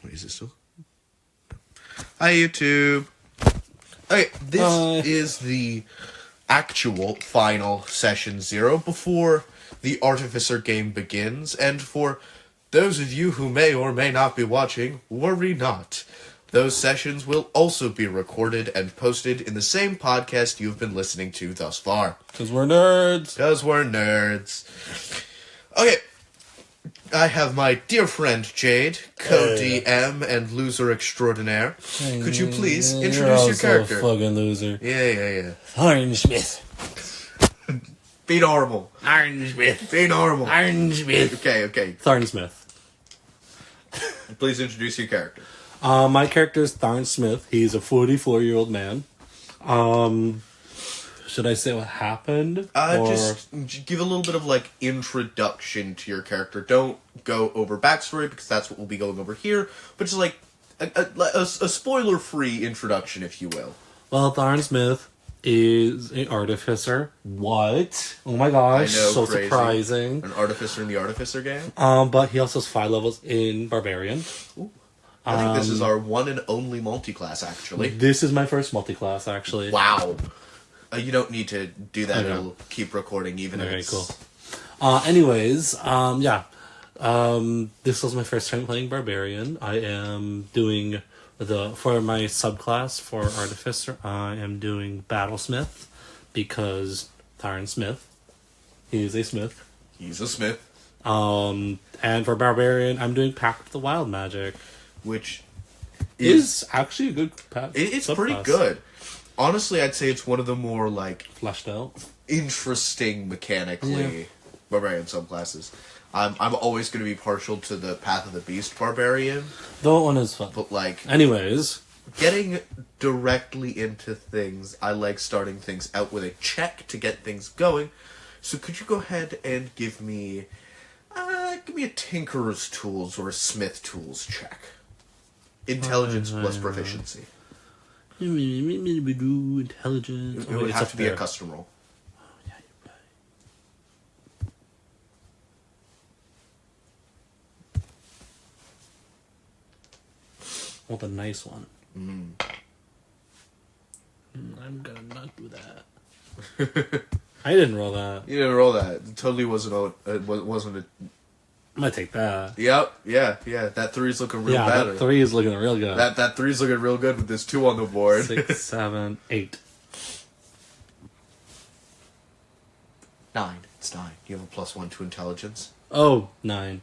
Wait, is it still? Hi, YouTube. Okay, this is the actual final session 0 before the Artificer game begins, and for those of you who may or may not be watching, worry not. Those sessions will also be recorded and posted in the same podcast you've been listening to thus far. Because we're nerds. Okay, I have my dear friend Jade, co-DM and loser extraordinaire. Could you please introduce your character? You're a fucking loser. Yeah. Tharn Smith. Be normal. Tharn Smith. Be normal. Tharn Smith. Okay. Tharn Smith. Please introduce your character. My character is Tharn Smith. He's a 44-year-old man. Should I say what happened? Just give a little bit of, introduction to your character. Don't go over backstory, because that's what we'll be going over here. But just, a spoiler-free introduction, if you will. Well, Tharn Smith is an artificer. What? Oh my gosh, I know, so crazy. surprising. An artificer in the Artificer game? But he also has 5 levels in Barbarian. Ooh. I think this is our one and only multi-class, actually. This is my first multi-class, actually. Wow. You don't need to do that. Okay. It'll keep recording even if it's... Cool. Anyways, this was my first time playing Barbarian. I am doing for my subclass for Artificer, I am doing Battlesmith, because Tharn Smith, he is a smith. He's a smith. And for Barbarian, I'm doing Pact of the Wild Magic. Which is actually a good path. It's pretty good. Honestly, I'd say it's one of the more, fleshed out, interesting mechanically Barbarian subclasses. I'm always going to be partial to the Path of the Beast Barbarian. That one is fun. But, anyways, getting directly into things, I like starting things out with a check to get things going. So could you go ahead and give me a Tinkerer's Tools or a Smith Tools check? Intelligence plus proficiency. Intelligence. It would have to be a custom roll. Oh, yeah, you're right. Want a nice one. I'm gonna not do that. I didn't roll that. You didn't roll that. It totally wasn't a... I'm gonna take that. Yep, yeah. That 3's looking real bad. That 3 is looking real good. That 3's looking real good with this 2 on the board. 6, 7, 8. 9. It's 9. You have a +1 to intelligence. Oh, 9.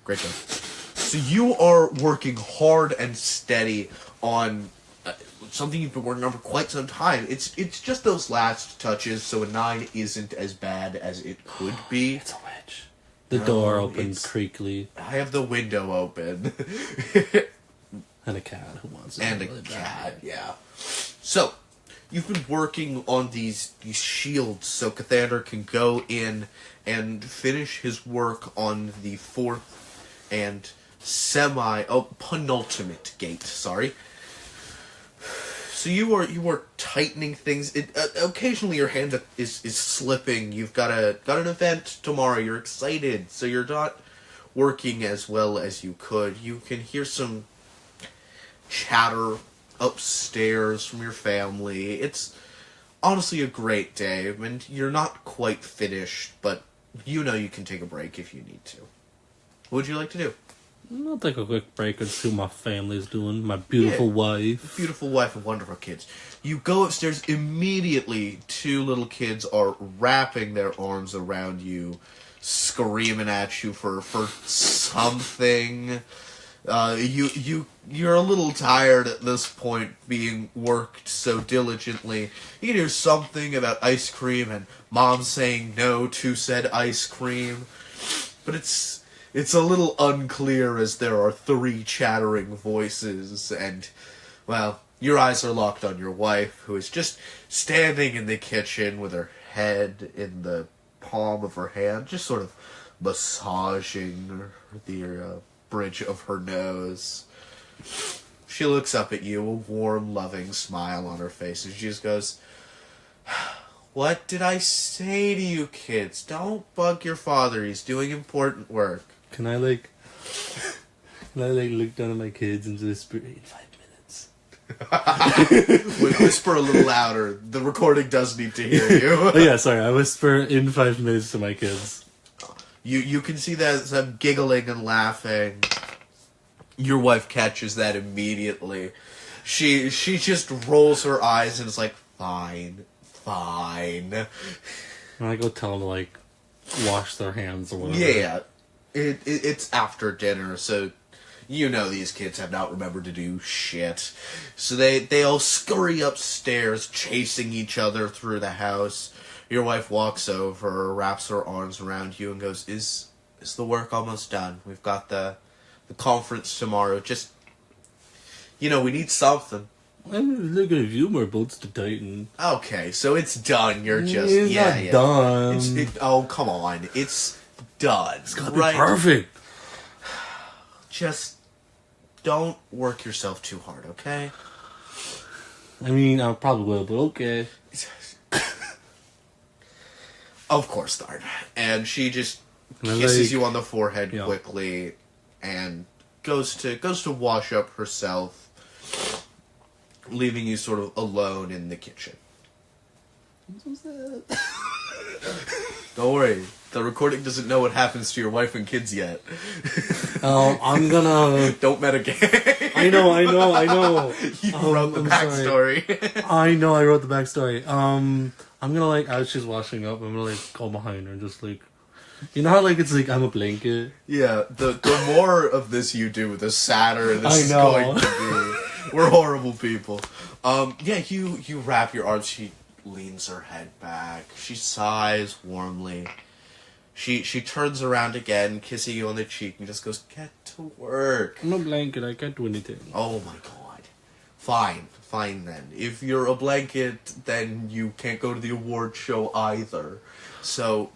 Great job. So you are working hard and steady on something you've been working on for quite some time. It's just those last touches, so a 9 isn't as bad as it could be. It's a witch. The door opens creakily. I have the window open. And a cat who wants it. And a cat, yeah. So, you've been working on these shields so Cathander can go in and finish his work on the 4th and penultimate gate, sorry. So you are tightening things. Occasionally your hand is slipping. You've got an event tomorrow. You're excited, so you're not working as well as you could. You can hear some chatter upstairs from your family. It's honestly a great day, and you're not quite finished, but you know you can take a break if you need to. What would you like to do? I'll take a quick break and see what my family's doing. My beautiful wife. Beautiful wife and wonderful kids. You go upstairs immediately. 2 little kids are wrapping their arms around you, screaming at you for something. You're a little tired at this point, being worked so diligently. You can hear something about ice cream and mom saying no to said ice cream, but it's a little unclear as there are 3 chattering voices, and, well, your eyes are locked on your wife, who is just standing in the kitchen with her head in the palm of her hand, just sort of massaging the bridge of her nose. She looks up at you, a warm, loving smile on her face, and she just goes, "What did I say to you kids? Don't bug your father, he's doing important work." Can I And I like look down at my kids and whisper, in 5 minutes. Whisper a little louder. The recording does need to hear you. Oh yeah, sorry. I whisper in 5 minutes to my kids. You can see that them giggling and laughing. Your wife catches that immediately. She just rolls her eyes and is like, fine. And I go tell them to like wash their hands or whatever. Yeah. It's after dinner, so you know these kids have not remembered to do shit. So they all scurry upstairs, chasing each other through the house. Your wife walks over, wraps her arms around you, and goes, Is the work almost done? We've got the conference tomorrow. Just, we need something. I'm looking at a few more bolts to tighten. Okay, so it's done. You're just... It's not done. Oh, come on. It's done. It's gotta be perfect. Just don't work yourself too hard, okay? I mean, I probably will, but okay. Of course, Tharn. And she just kisses you on the forehead Yeah. quickly and goes to wash up herself, leaving you sort of alone in the kitchen. I'm so sad. Don't worry. The recording doesn't know what happens to your wife and kids yet. I'm gonna... Don't metagame. I know. You wrote the I'm backstory. I know I wrote the backstory. I'm gonna like, as she's washing up, I'm gonna like go behind her and just like... You know how like it's like I'm a blanket? Yeah, the more of this you do, the sadder this is I know. going to be. We're horrible people. Yeah, you wrap your arms. She leans her head back. She sighs warmly. She turns around again, kissing you on the cheek, and just goes, "Get to work." I'm a blanket. I can't do anything. Oh my god. Fine then. If you're a blanket, then you can't go to the award show either. So,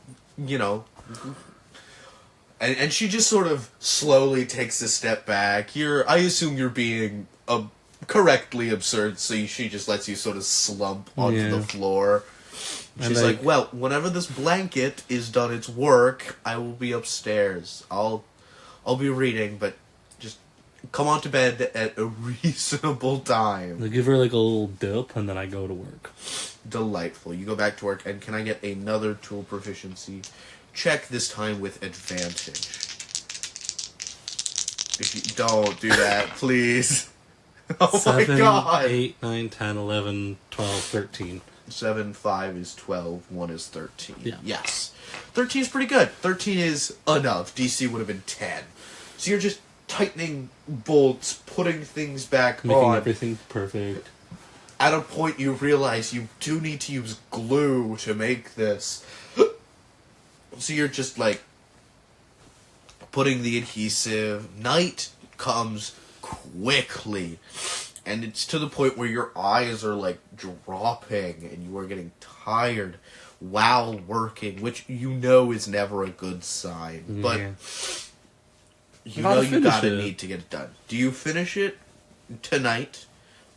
And she just sort of slowly takes a step back. I assume you're being correctly absurd, so she just lets you sort of slump onto the floor. She's like, well, whenever this blanket is done its work, I will be upstairs. I'll be reading, but just come on to bed at a reasonable time. I give her like a little dip, and then I go to work. Delightful. You go back to work, and can I get another tool proficiency check, this time with advantage? If you don't do that, please. Oh 7, my god. 8, 9, 10, 11, 12, 13. 7, 5 is 12, 1 is 13. Yeah. Yes. 13 is pretty good. 13 is enough. DC would have been 10. So you're just tightening bolts, putting things back Making on. everything perfect. At a point you realize you do need to use glue to make this. So you're just like putting the adhesive. Night comes quickly, and it's to the point where your eyes are like dropping and you are getting tired while working, which is never a good sign. But you gotta need to get it done. Do you finish it tonight,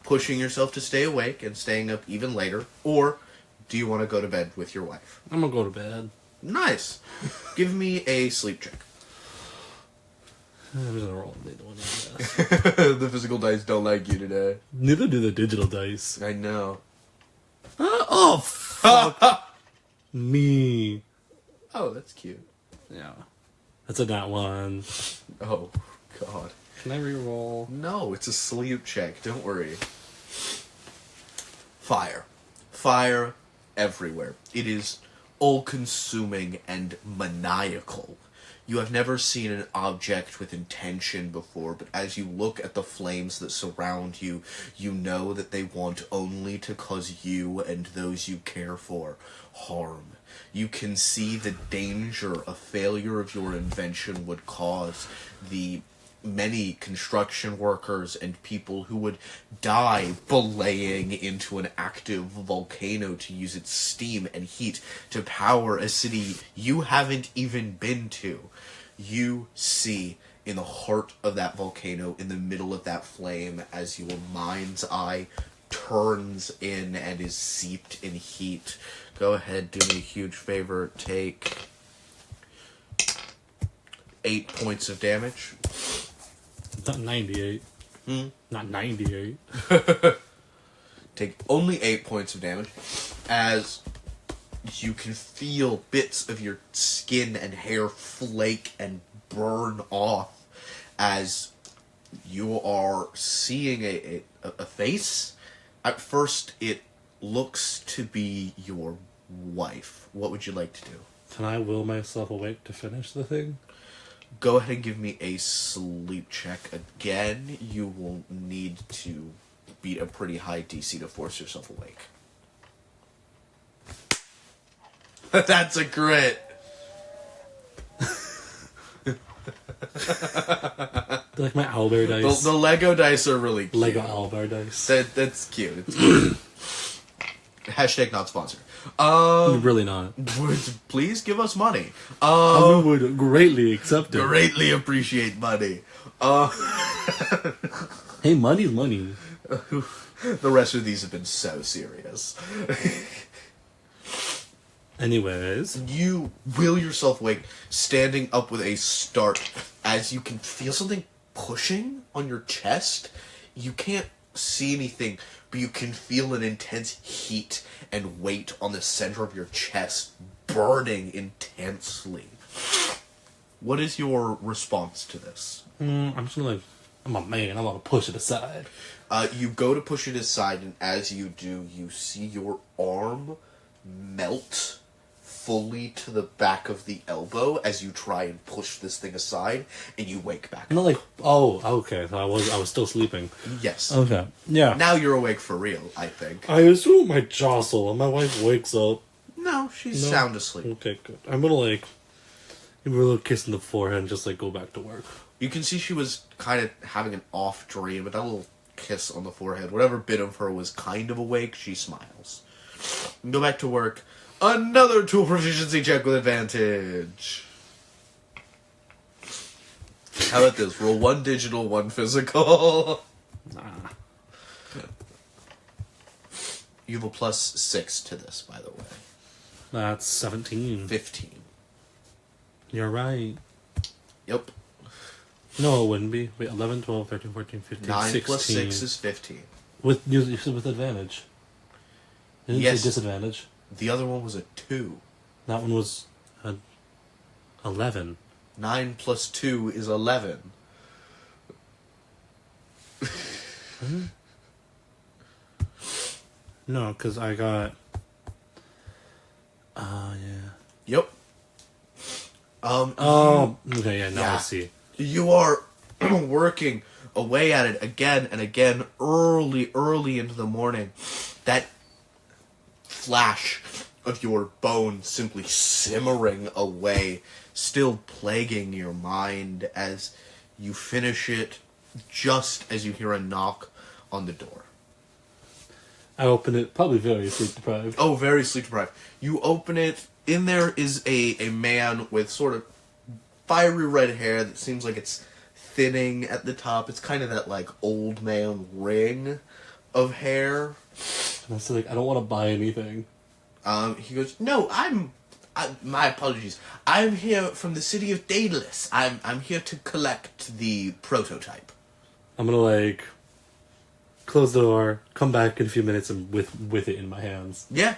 pushing yourself to stay awake and staying up even later, or do you want to go to bed with your wife? I'm gonna go to bed. Nice. Give me a sleep check. I'm just gonna roll the one, I guess. The physical dice don't like you today. Neither do the digital dice. I know. Oh, fuck. Me. Oh, that's cute. Yeah. That's a nat one. Oh, God. Can I reroll? No, it's a sleep check. Don't worry. Fire. Fire everywhere. It is all-consuming and maniacal. You have never seen an object with intention before, but as you look at the flames that surround you, you know that they want only to cause you and those you care for harm. You can see the danger a failure of your invention would cause, the many construction workers and people who would die belaying into an active volcano to use its steam and heat to power a city you haven't even been to. You see in the heart of that volcano, in the middle of that flame, as your mind's eye turns in and is seeped in heat. Go ahead, do me a huge favor, take 8 points of damage. Not 98. Not 98. Take only 8 points of damage as you can feel bits of your skin and hair flake and burn off as you are seeing a face. At first, it looks to be your wife. What would you like to do? Can I will myself awake to finish the thing? Go ahead and give me a sleep check. Again, you will need to beat a pretty high DC to force yourself awake. That's a crit. They're like my owlbear dice. The Lego dice are really cute. Lego owlbear dice. That's cute. It's cute. Hashtag not sponsored. Really not. Please give us money. I would greatly accept it. Greatly appreciate money. Hey, money's money. The rest of these have been so serious. Anyways. You will yourself awake, standing up with a start, as you can feel something pushing on your chest. You can't see anything, but you can feel an intense heat and weight on the center of your chest, burning intensely. What is your response to this? I'm just gonna I'm a man, I'm gonna push it aside. You go to push it aside, and as you do, you see your arm melt fully to the back of the elbow as you try and push this thing aside, and you wake back I'm not like, oh, okay, so I was still sleeping. Yes. Okay, yeah. Now you're awake for real, I think. I assume I jostle and my wife wakes up. No, she's sound asleep. Okay, good. I'm gonna give her a little kiss in the forehead and just go back to work. You can see she was kind of having an off dream, but that little kiss on the forehead, whatever bit of her was kind of awake, she smiles. You go back to work. Another tool proficiency check with advantage. How about this? Roll 1 digital, 1 physical. Nah. You have a +6 to this, by the way. That's 17. 15. You're right. Yep. No, it wouldn't be. Wait, 11, 12, 13, 14, 15, 9 16. plus 6 is 15. You said with advantage. You didn't Yes. say disadvantage. The other one was a 2. That one was 11. 9 plus 2 is 11. No, because I got... yeah. Yep. Oh, okay, yeah, now I see. You are working away at it again and again, early into the morning. That flash of your bone simply simmering away, still plaguing your mind as you finish it, just as you hear a knock on the door. I open it, probably very sleep deprived. Oh, very sleep deprived. You open it. In there is a man with sort of fiery red hair that seems like it's thinning at the top. It's kind of that, old man ring of hair. And I said, I don't want to buy anything. He goes, no, my apologies. I'm here from the city of Daedalus. I'm here to collect the prototype. I'm gonna, close the door, come back in a few minutes, and with it in my hands. Yeah.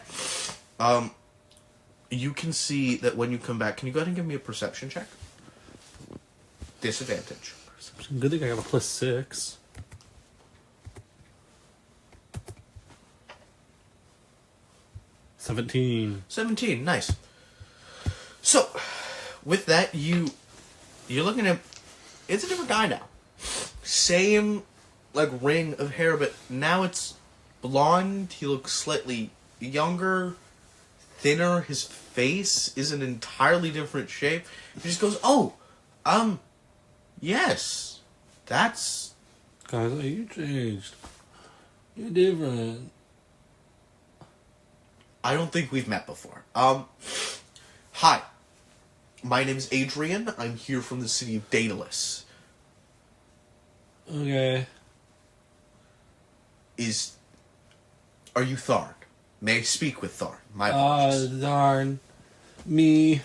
You can see that when you come back. Can you go ahead and give me a perception check? Disadvantage. Good thing I got a +6. $17. 17, nice. So, with that, you're looking at, it's a different guy now. Same, ring of hair, but now it's blonde. He looks slightly younger, thinner. His face is an entirely different shape. He just goes, yes, that's... Guys, you changed. You're different. I don't think we've met before. Hi. My name is Adrian. I'm here from the city of Daedalus. Okay. Are you Tharn? May I speak with Tharn? My apologies. Darn. Me.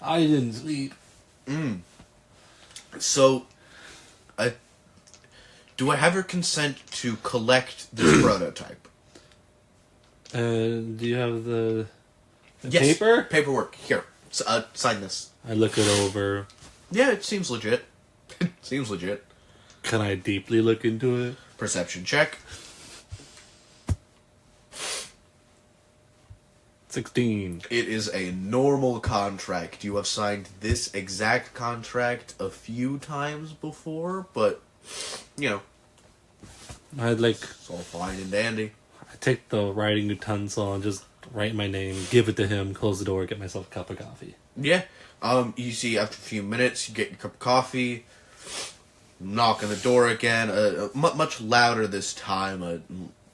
I didn't sleep. So, Do I have your consent to collect this prototype? Do you have the Yes. paper? Paperwork. Here. Sign this. I look it over. Yeah, it seems legit. Seems legit. Can I deeply look into it? Perception check. 16. It is a normal contract. You have signed this exact contract a few times before, but, you know, I'd like... it's all fine and dandy. I take the writing utensil and just write my name, give it to him, close the door, get myself a cup of coffee. Yeah. You see, after a few minutes, you get your cup of coffee, knock on the door again, much louder this time,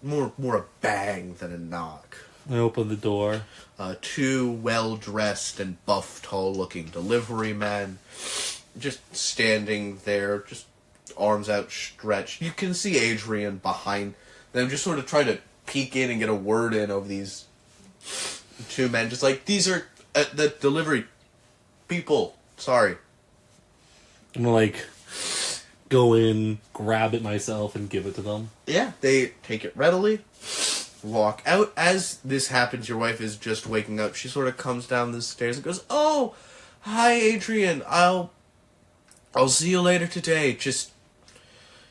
more a bang than a knock. I open the door. Two well-dressed and buff, tall-looking delivery men, just standing there, just arms outstretched. You can see Adrian behind them, just sort of trying to peek in and get a word in over these two men. Just like, these are the delivery people. Sorry. I'm gonna, like, go in, grab it myself, and give it to them. Yeah, they take it readily. Walk out. As this happens, your wife is just waking up. She sort of comes down the stairs and goes, "Oh, hi, Adrian. I'll see you later today. Just,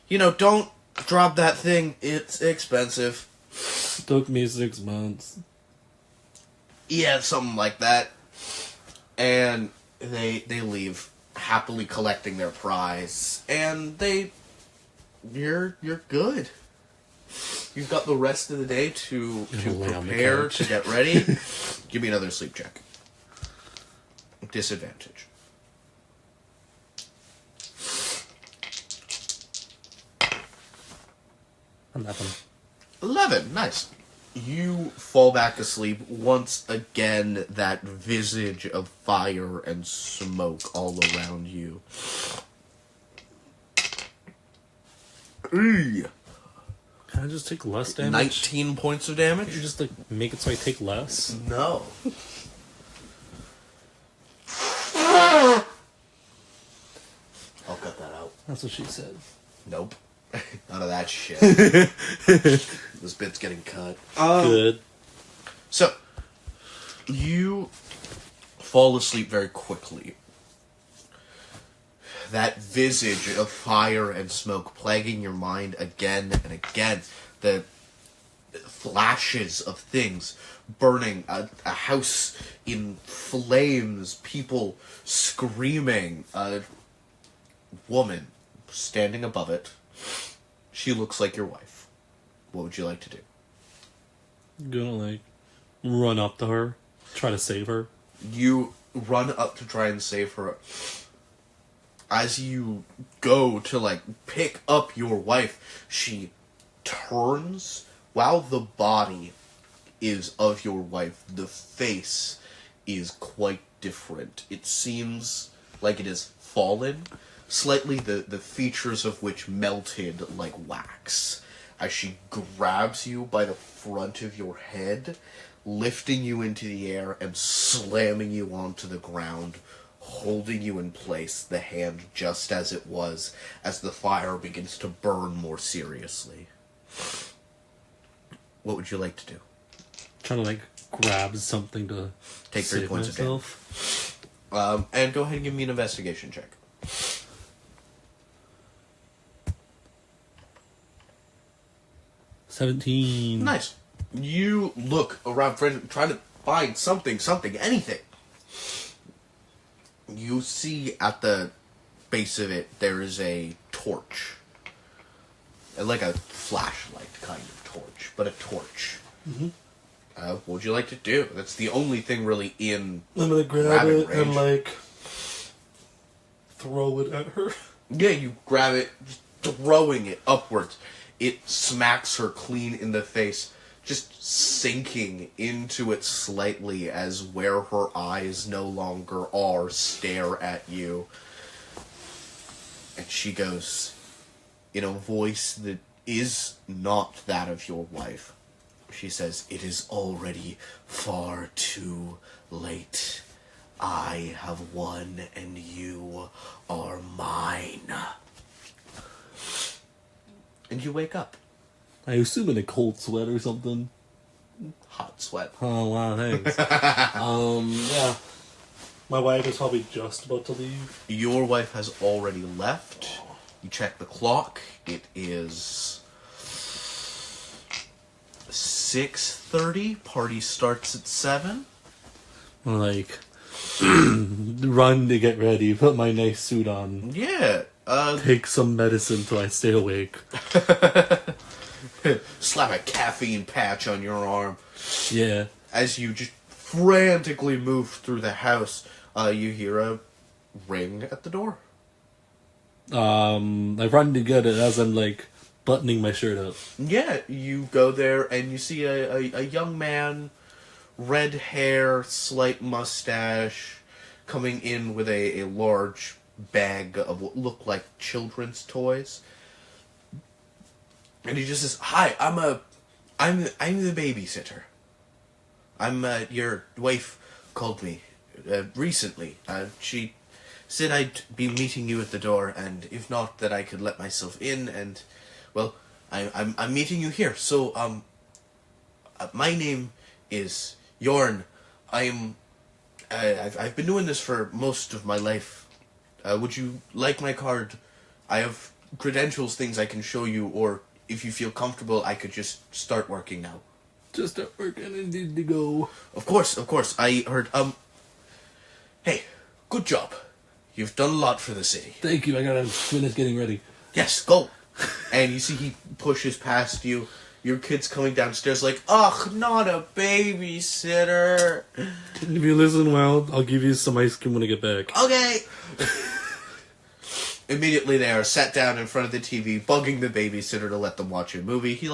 don't drop that thing. It's expensive." It took me 6 months. Yeah, something like that. And they leave, happily collecting their prize. And you're good. You've got the rest of the day to prepare, to get ready. Give me another sleep check. Disadvantage. 11, nice. You fall back asleep. Once again, that visage of fire and smoke all around you. Eey. Can I just take less damage? 19 points of damage? Can you just, like, make it so I take less? No. I'll cut that out. That's what she said. Nope. None of that shit. This bit's getting cut. Good. So, you fall asleep very quickly. That visage of fire and smoke plaguing your mind again and again. The flashes of things burning, a house in flames, people screaming, a woman standing above it. She looks like your wife. What would you like to do? Gonna, like, run up to her, try to save her. You run up to try and save her. As you go to, like, pick up your wife, she turns. While the body is of your wife, the face is quite different. It seems like it has fallen, slightly the features of which melted like wax. As she grabs you by the front of your head, lifting you into the air and slamming you onto the ground, holding you in place, the hand just as it was, as the fire begins to burn more seriously. What would you like to do? Trying to, like, grab something to Take 3 save points myself. of damage. And go ahead and give me an investigation check. 17. Nice. You look around, trying to find something, anything. You see at the base of it, there is a torch. Like a flashlight kind of torch, but a torch. Mm-hmm. What would you like to do? That's the only thing really in I'm gonna grab grabbing it range. and, like, throw it at her. Yeah, you grab it, just throwing it upwards. It smacks her clean in the face, just sinking into it slightly as where her eyes no longer are stare at you. And she goes, in a voice that is not that of your wife, she says, "It is already far too late. I have won and you are mine." and you wake up. I assume in a cold sweat or something. Hot sweat. Oh, wow, thanks. Yeah. My wife is probably just about to leave. Your wife has already left. You check the clock. It is 6:30. Party starts at 7. Like, run to get ready, put my nice suit on, Yeah. take some medicine till I stay awake. Slap a caffeine patch on your arm. Yeah. As you just frantically move through the house, you hear a ring at the door. I run to get it as I'm, like, buttoning my shirt up. Yeah, you go there and you see a young man, red hair, slight mustache, coming in with a large bag of what look like children's toys. And he just says, "Hi, I'm the babysitter. Your wife called me recently. She said I'd be meeting you at the door, and if not, that I could let myself in. And well, I'm meeting you here. So my name is Jorn. I've been doing this for most of my life. Would you like my card? I have credentials, things I can show you, or if you feel comfortable, I could just start working now." Just start working and need to go. Of course. I heard, hey, good job. You've done a lot for the city. Thank you, I gotta finish getting ready. Yes, go. And you see he pushes past you. Your kid's coming downstairs like, "Ugh, not a babysitter." If you listen well, I'll give you some ice cream when I get back. Okay. Immediately they are sat down in front of the TV, bugging the babysitter to let them watch a movie. He,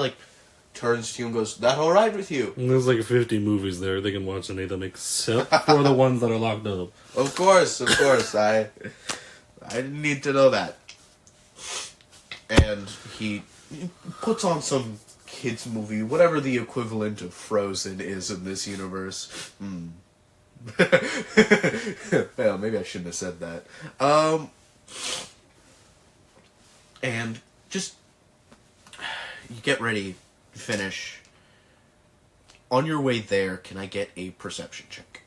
turns to you and goes, "That all right with you?" And there's like 50 movies there. They can watch any of them except for the ones that are locked up. Of course. I didn't need to know that. And he puts on some kids movie, whatever the equivalent of Frozen is in this universe. Well, maybe I shouldn't have said that. And just, you get ready, finish. On your way there, can I get a perception check?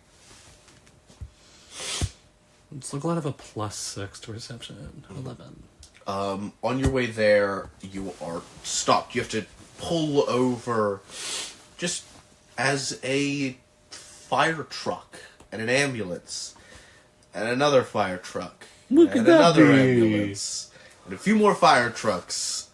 Let's look at a +6 to perception. 11. On your way there, you are stopped. You have to pull over just as a fire truck and an ambulance and another fire truck Look and at that another be. ambulance and a few more fire trucks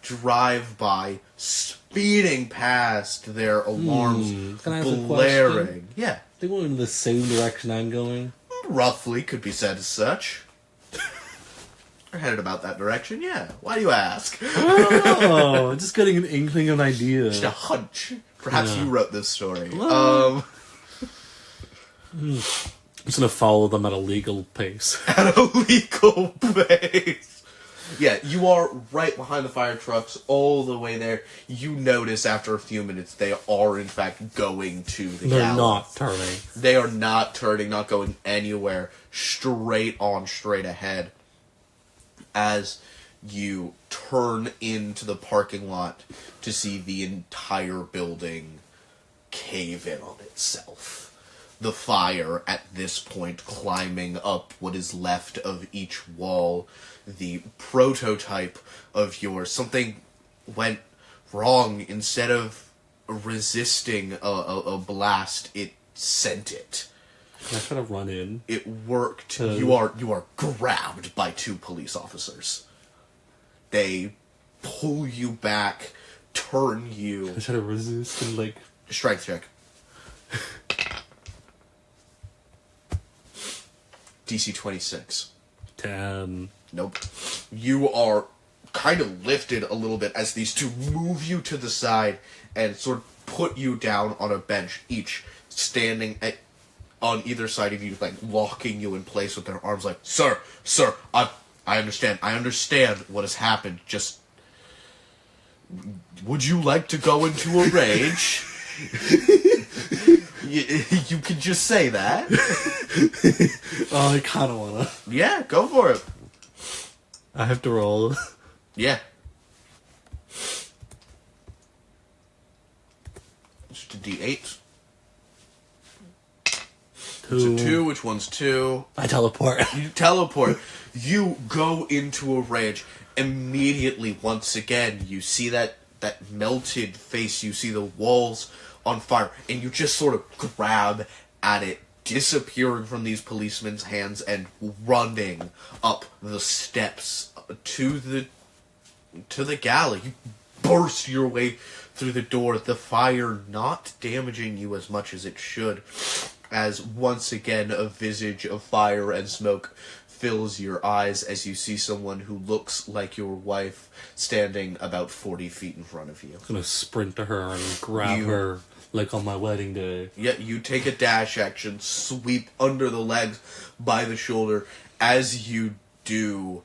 drive by, speeding past, their alarms Can I ask a blaring. question? Yeah, They go in the same direction I'm going. roughly could be said as such. They're headed about that direction, yeah. Why do you ask? Oh, just getting an inkling of an idea. Just a hunch. Perhaps Yeah. you wrote this story. Well. I'm just gonna follow them at a legal pace. At a legal pace. Yeah, you are right behind the fire trucks all the way there. You notice after a few minutes they are in fact going to the They're galley. not turning. They are not turning, not going anywhere. Straight on, straight ahead. As you turn into the parking lot to see the entire building cave in on itself. The fire, at this point, climbing up what is left of each wall. The prototype of yours. Something went wrong. Instead of resisting a blast, it sent it. Can I try to run in? It worked. You are grabbed by 2 police officers. They pull you back, turn you. I try to resist and like... Strength check. DC 26. 10. Nope. You are kind of lifted a little bit as these 2 move you to the side and sort of put you down on a bench, each standing on either side of you, like locking you in place with their arms, like, Sir, I understand what has happened. Just, would you like to go into a rage? You can just say that. Oh, I kind of wanna. Yeah, go for it. I have to roll. Yeah. Just a D8. Two. It's a 2, which one's 2? I teleport. You teleport. You go into a rage. Immediately, once again, you see that melted face. You see the walls on fire. And you just sort of grab at it, disappearing from these policemen's hands and running up the steps to the galley. You burst your way through the door, the fire not damaging you as much as it should, as once again a visage of fire and smoke fills your eyes as you see someone who looks like your wife standing about 40 feet in front of you. I'm gonna sprint to her and grab her like on my wedding day. Yeah, you take a dash action, sweep under the legs by the shoulder. As you do,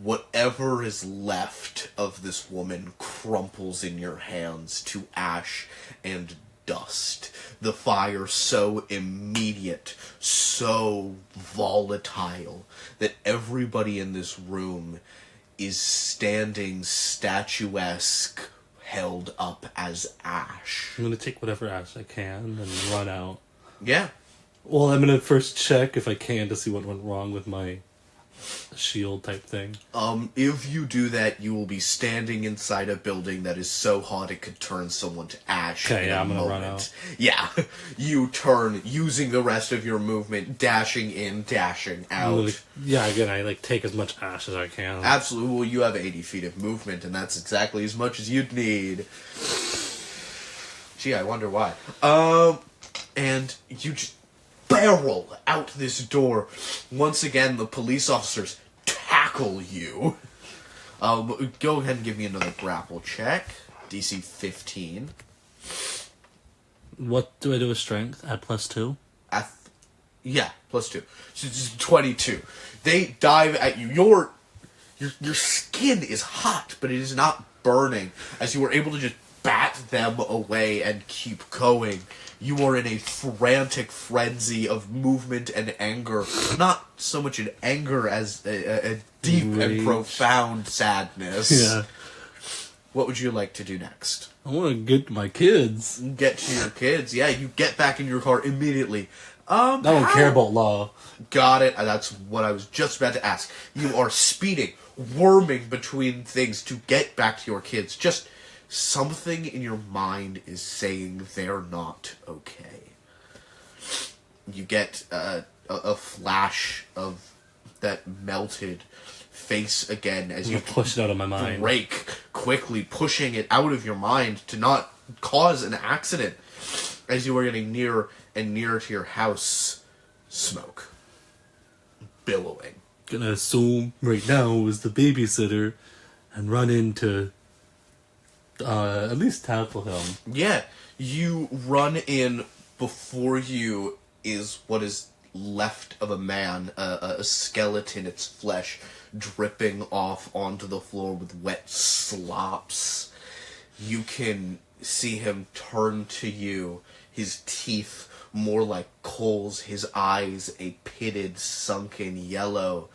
whatever is left of this woman crumples in your hands to ash and dust. The fire so immediate, so volatile, that everybody in this room is standing statuesque, held up as ash. I'm gonna take whatever ash I can and run out. Yeah. Well, I'm gonna first check if I can to see what went wrong with my shield type thing. If you do that, you will be standing inside a building that is so hot it could turn someone to ash. Okay, yeah, I'm gonna moment. run out. Yeah. You turn, using the rest of your movement, dashing in, dashing out. Again, I take as much ash as I can. Absolutely. Well, you have 80 feet of movement, and that's exactly as much as you'd need. Gee, I wonder why. And you just barrel out this door. Once again, the police officers tackle you. Go ahead and give me another grapple check. DC 15. What do I do with strength? Add +2? Yeah, +2. So it's 22. They dive at you. Your skin is hot, but it is not burning. As you were able to just bat them away and keep going. You are in a frantic frenzy of movement and anger. Not so much an anger as a deep and profound sadness. Yeah. What would you like to do next? I want to get to my kids. Get to your kids. Yeah, you get back in your car immediately. I don't care about law. Got it. That's what I was just about to ask. You are speeding, worming between things to get back to your kids. Just something in your mind is saying they're not okay. You get a flash of that melted face again as you push it out of my mind. Break quickly, pushing it out of your mind to not cause an accident. As you are getting nearer and nearer to your house, smoke billowing. Gonna assume right now is the babysitter and run into at least tackle him. Yeah, you run in. Before you is what is left of a man, a skeleton, its flesh dripping off onto the floor with wet slops. You can see him turn to you, his teeth more like coals, his eyes a pitted, sunken yellow,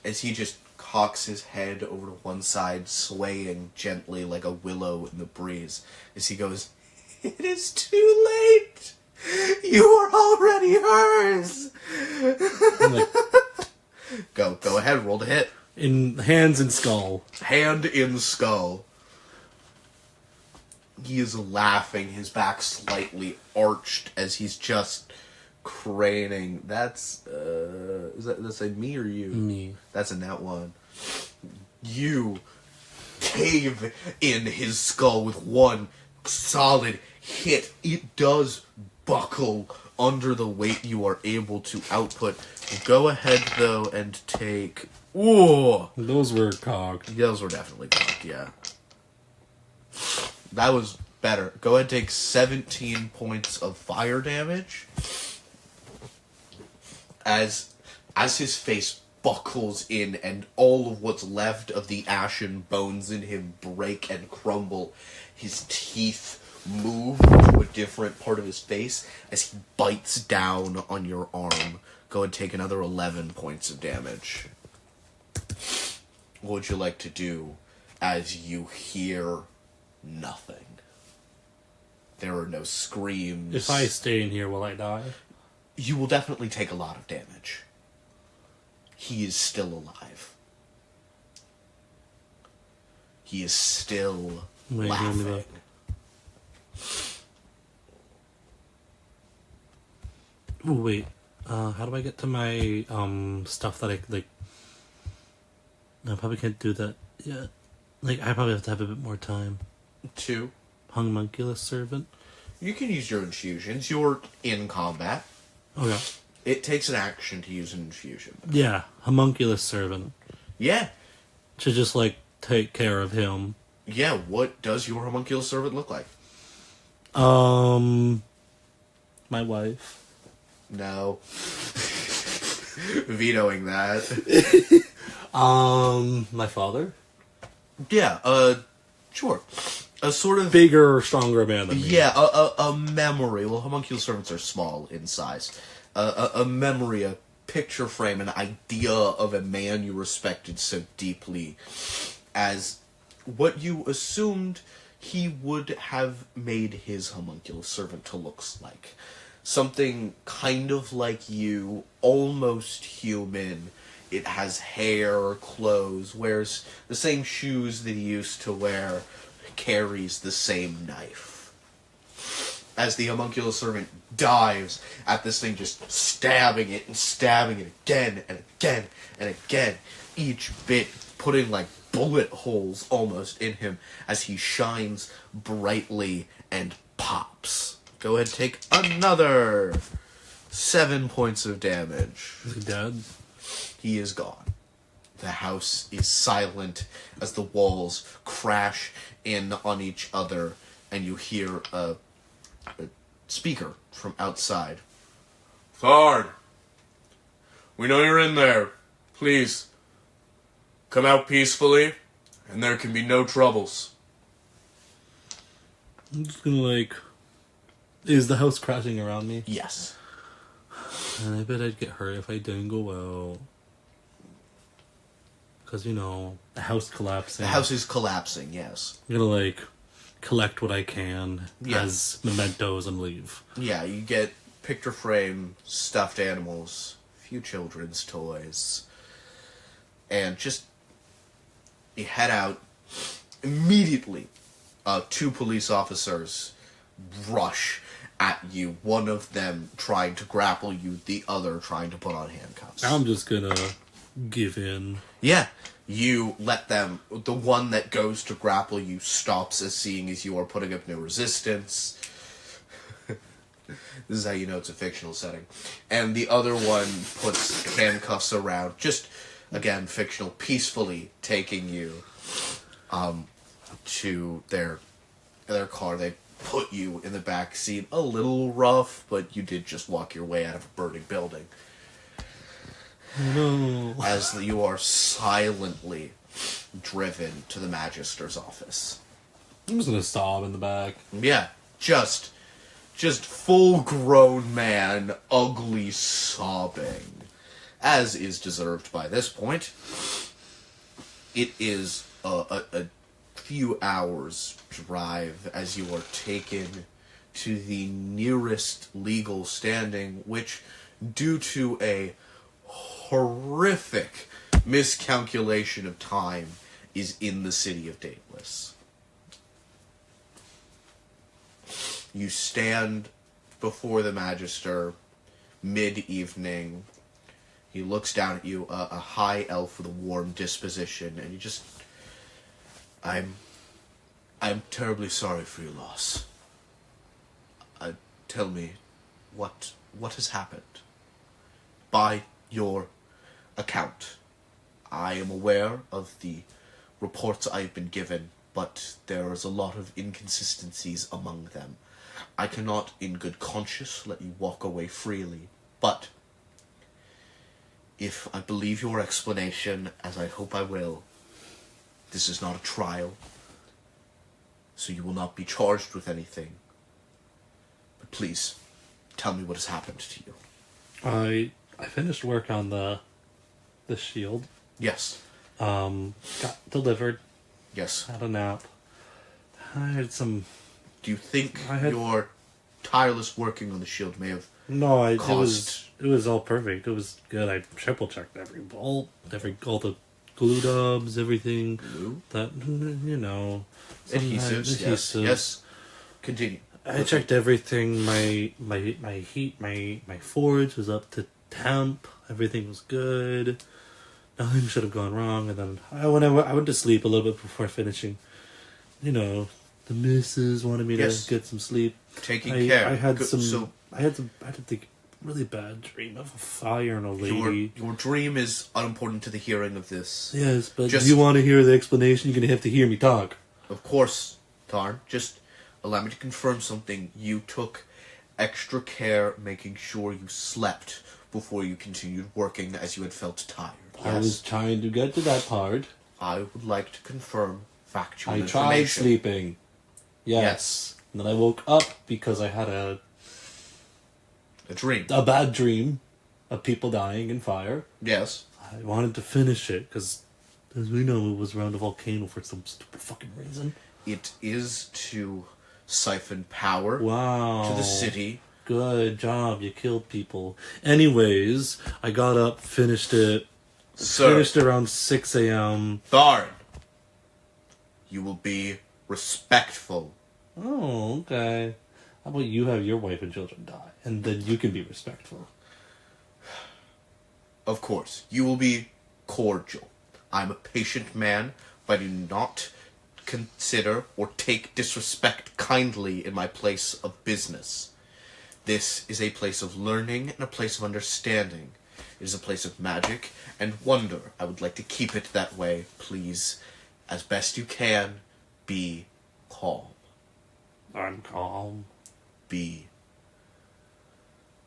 as he just cocks his head over to one side, swaying gently like a willow in the breeze, as he goes, "It is too late! You are already hers!" Go ahead, roll to hit. In hands and skull. Hand in skull. He is laughing, his back slightly arched as he's just craning. That's that's a me or you? Me. That's a nat one. You cave in his skull with one solid hit. It does buckle under the weight you are able to output. Go ahead though and take. Ooh, those were cocked. Those were definitely cocked. Yeah, that was better. Go ahead and take 17 points of fire damage. As his face buckles in and all of what's left of the ashen bones in him break and crumble, his teeth move to a different part of his face as he bites down on your arm. Go and take another 11 points of damage. What would you like to do as you hear nothing. There are no screams. If I stay in here, will I die? You will definitely take a lot of damage. He is still alive. He is still laughing. Oh, wait. How do I get to my stuff that I like? I probably can't do that yet. Like, I probably have to have a bit more time. 2. Homunculus servant. You can use your infusions. You're in combat. Okay. It takes an action to use an infusion. Yeah, homunculus servant. Yeah. To just like take care of him. Yeah, what does your homunculus servant look like? My wife. No. Vetoing that. My father. Yeah, sure. A sort of... Bigger, stronger man than me. Yeah, a memory. Well, homunculus servants are small in size. A memory, a picture frame, an idea of a man you respected so deeply as what you assumed he would have made his homunculus servant to look like. Something kind of like you, almost human. It has hair, clothes, wears the same shoes that he used to wear, carries the same knife. As the homunculus servant dives at this thing, just stabbing it again and again and again, each bit putting like bullet holes almost in him as he shines brightly and pops. Go ahead and take another 7 points of damage. Is he dead? He is gone. The house is silent as the walls crash in on each other, and you hear a speaker from outside. Tharn! We know you're in there. Please, come out peacefully, and there can be no troubles. I'm just gonna like... Is the house crashing around me? Yes. And I bet I'd get hurt if I didn't go out. Because, you know, the house collapsing. The house is collapsing, yes. I'm gonna, like, collect what I can Yeah. as mementos and leave. Yeah, you get picture frame, stuffed animals, a few children's toys, and just you head out. Immediately, 2 police officers rush at you, one of them trying to grapple you, the other trying to put on handcuffs. I'm just gonna give in. Yeah, you let them. The one that goes to grapple you stops seeing as you are putting up no resistance. This is how you know it's a fictional setting. And the other one puts handcuffs around, just, again, fictional, peacefully taking you to their car. They put you in the back seat. A little rough, but you did just walk your way out of a burning building. No. As you are silently driven to the Magister's office. I'm just gonna sob in the back. Yeah, just full-grown man, ugly sobbing, as is deserved by this point. It is a few hours drive as you are taken to the nearest legal standing, which, due to a horrific miscalculation of time, is in the city of Dateless. You stand before the Magister mid-evening. He looks down at you, a high elf with a warm disposition, and you just... I'm terribly sorry for your loss. Tell me, what has happened? By your account, I am aware of the reports I've been given, but there is a lot of inconsistencies among them. I cannot, in good conscience, let you walk away freely, but if I believe your explanation, as I hope I will, this is not a trial, so you will not be charged with anything. But please, tell me what has happened to you. I finished work on the shield. Yes. Got delivered. Yes. Had a nap. I had some... Do you think I had- your tireless working on the shield may have No, caused... it was all perfect. It was good. I triple checked every bolt, all the glue dubs, everything. Glue? That, you know... Adhesives, yes. Yes. Continue. I checked everything. My heat, my forge was up to temp. Everything was good. Nothing should have gone wrong. And then I went to sleep a little bit before finishing. You know, the missus wanted me Yes. to get some sleep. Taking care. I had Good. some. So I had a really bad dream of a fire and a lady. your dream is unimportant to the hearing of this. Yes, but Just- if you want to hear the explanation, you're gonna have to hear me talk. Of course, Tharn. Just allow me to confirm something. You took extra care making sure you slept before you continued working as you had felt tired. I was Yes. trying to get to that part. I would like to confirm factual I tried information. sleeping. Yes. Yes. And then I woke up because I had A dream. a bad dream of people dying in fire. Yes. I wanted to finish it because, as we know, it was around a volcano for some stupid fucking reason. It is to siphon power Wow. to the city. Good job. You killed people. Anyways, I got up, finished it. Sir, Finished around 6 a.m. Tharn, you will be respectful. Oh, okay. How about you have your wife and children die, and then you can be respectful? Of course, you will be cordial. I'm a patient man, but I do not consider or take disrespect kindly in my place of business. This is a place of learning and a place of understanding. It is a place of magic and wonder. I would like to keep it that way. Please, as best you can, be calm. I'm calm. Be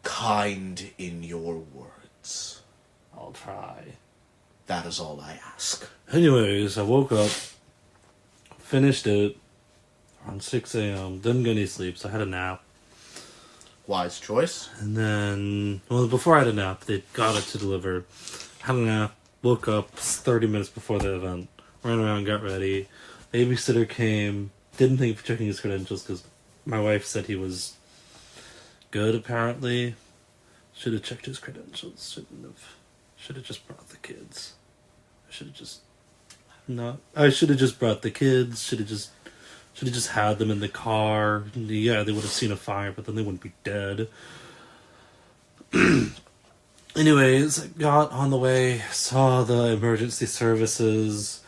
kind in your words. I'll try. That is all I ask. Anyways, I woke up, finished it around 6 a.m., didn't get any sleep, so I had a nap. Wise choice. And then, well, before I had a nap, they got it to deliver. Had a nap, woke up 30 minutes before the event, ran around, got ready. Babysitter came, didn't think of checking his credentials because my wife said he was good, apparently. Should have checked his credentials, shouldn't have. Should have just brought the kids. I should have just brought the kids, should have just had them in the car. Yeah, they would have seen a fire, but then they wouldn't be dead. Anyways, got on the way, saw the emergency services,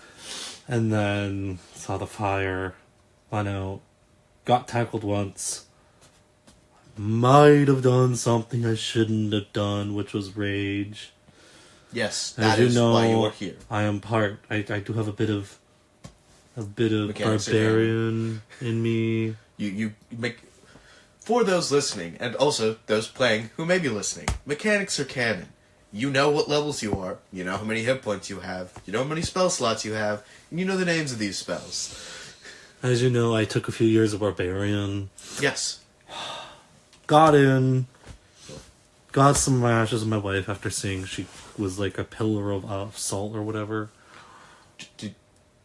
and then saw the fire. Went out, got tackled once. Might have done something I shouldn't have done, which was rage. Yes, As that you is know, why you are here. I am part. I do have a bit of Mechanics barbarian in me. You make, for those listening and also those playing who may be listening, mechanics are canon. You know what levels you are. You know how many hit points you have. You know how many spell slots you have. And you know the names of these spells. As you know, I took a few years of barbarian. Yes. Got in. Got some rashes of my wife after seeing she was like a pillar of salt or whatever. Do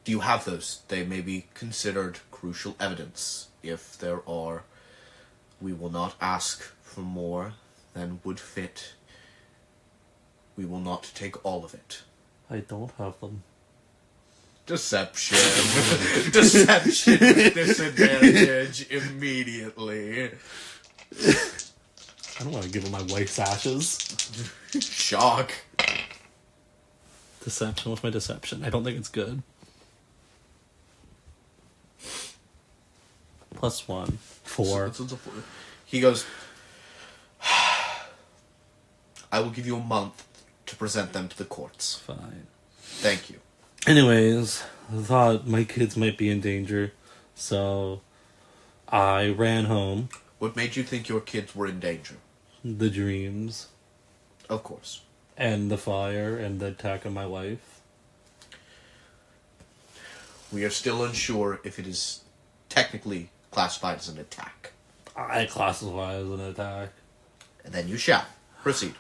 you have those? They may be considered crucial evidence. If there are, we will not ask for more than would fit. We will not take all of it. I don't have them. Deception. Deception with disadvantage immediately. I don't want to give her my wife's ashes. Shock. Deception. What's my deception? I don't think it's good. +1. 4. He goes, I will give you a month to present them to the courts. Fine. Thank you. Anyways, I thought my kids might be in danger, so I ran home. What made you think your kids were in danger? The dreams, Of course. and the fire, and the attack on my wife. We are still unsure if it is technically classified as an attack. I classify as an attack. And then you shall. Proceed.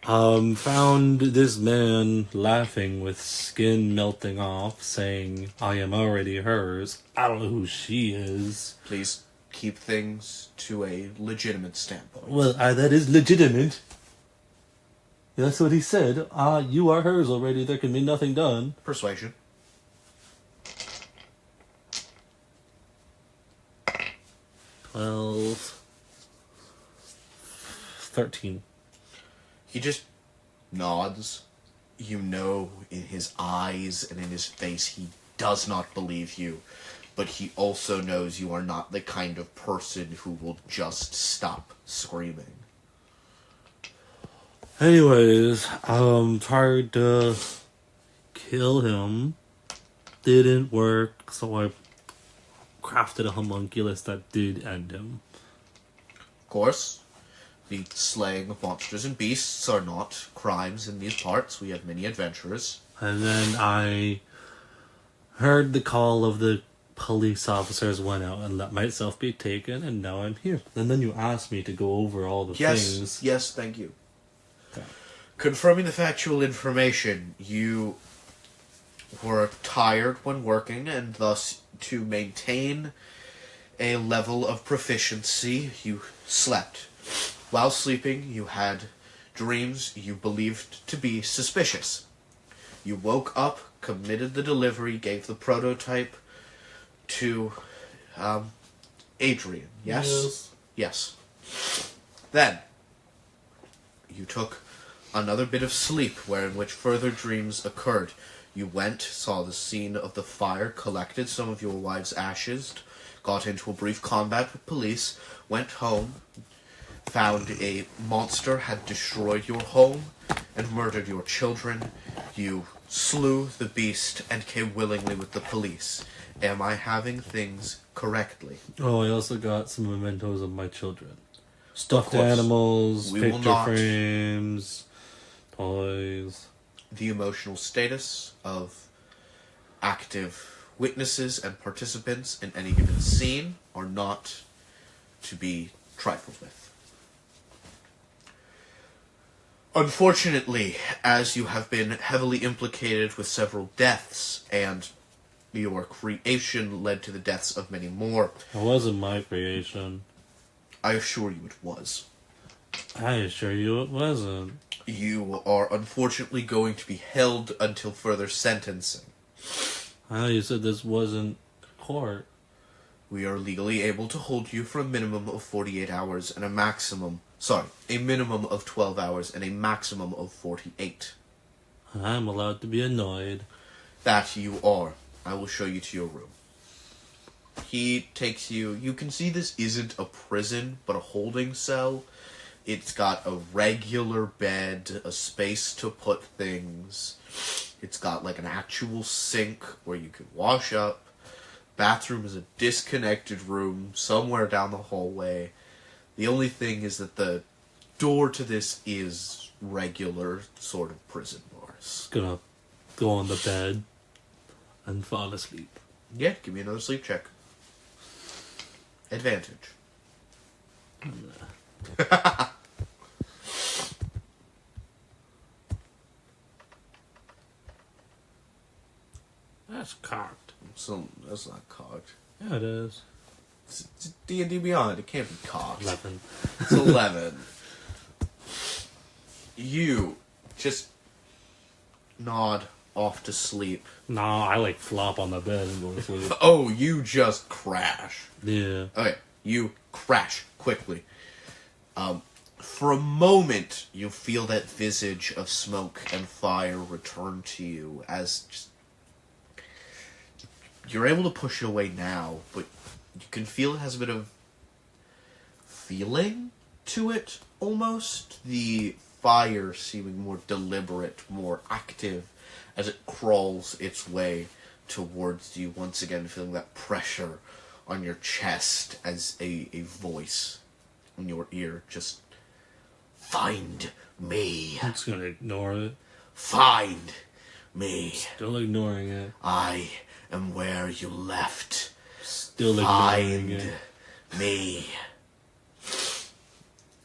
Found this man laughing with skin melting off, saying, I am already hers. I don't know who she is. Please keep things to a legitimate standpoint. Well, that is legitimate. That's what he said. You are hers already. There can be nothing done. Persuasion. 12. 13. He just nods. You know in his eyes and in his face he does not believe you. But he also knows you are not the kind of person who will just stop screaming. Anyways, tried to kill him. Didn't work, so I crafted a homunculus that did end him. Of course, the slaying of monsters and beasts are not crimes in these parts. We have many adventurers. And then I heard the call of the police officers, went out and let myself be taken, and now I'm here. And then you asked me to go over all the things. Yes, thank you. Okay. Confirming the factual information, you were tired when working, and thus, to maintain a level of proficiency, you slept. While sleeping, you had dreams you believed to be suspicious. You woke up, committed the delivery, gave the prototype to Adrian. Yes? Yes. Then, you took another bit of sleep, in which further dreams occurred. You went, saw the scene of the fire, collected some of your wife's ashes, got into a brief combat with police, went home, found a monster had destroyed your home and murdered your children. You slew the beast and came willingly with the police. Am I having things correctly? Oh, I also got some mementos of my children. Stuffed course. animals, We will picture not. frames, toys. The emotional status of active witnesses and participants in any given scene are not to be trifled with. Unfortunately, as you have been heavily implicated with several deaths, and your creation led to the deaths of many more, It wasn't my creation. I assure you it was. I assure you it wasn't. You are unfortunately going to be held until further sentencing. You said this wasn't court. We are legally able to hold you for a minimum of 48 hours and a minimum of 12 hours and a maximum of 48. I'm allowed to be annoyed. That you are. I will show you to your room. He takes you... You can see this isn't a prison, but a holding cell. It's got a regular bed, a space to put things. It's got like an actual sink where you can wash up. Bathroom is a disconnected room somewhere down the hallway. The only thing is that the door to this is regular sort of prison bars. Just gonna go on the bed and fall asleep. Yeah, give me another sleep check. Advantage. That's cocked. So that's not cocked. Yeah, it is. It's D&D Beyond. It can't be cocked. 11. It's 11. You just nod off to sleep. No, I flop on the bed and go to sleep. Oh, you just crash. Yeah. Okay, you crash quickly. For a moment, you feel that visage of smoke and fire return to you as just... You're able to push it away now, but you can feel it has a bit of feeling to it, almost. The fire seeming more deliberate, more active, as it crawls its way towards you, once again feeling that pressure on your chest as a voice in your ear just... Find me. I'm just gonna ignore it. Find me. Still ignoring it. I am where you left. Still ignoring Find it. me.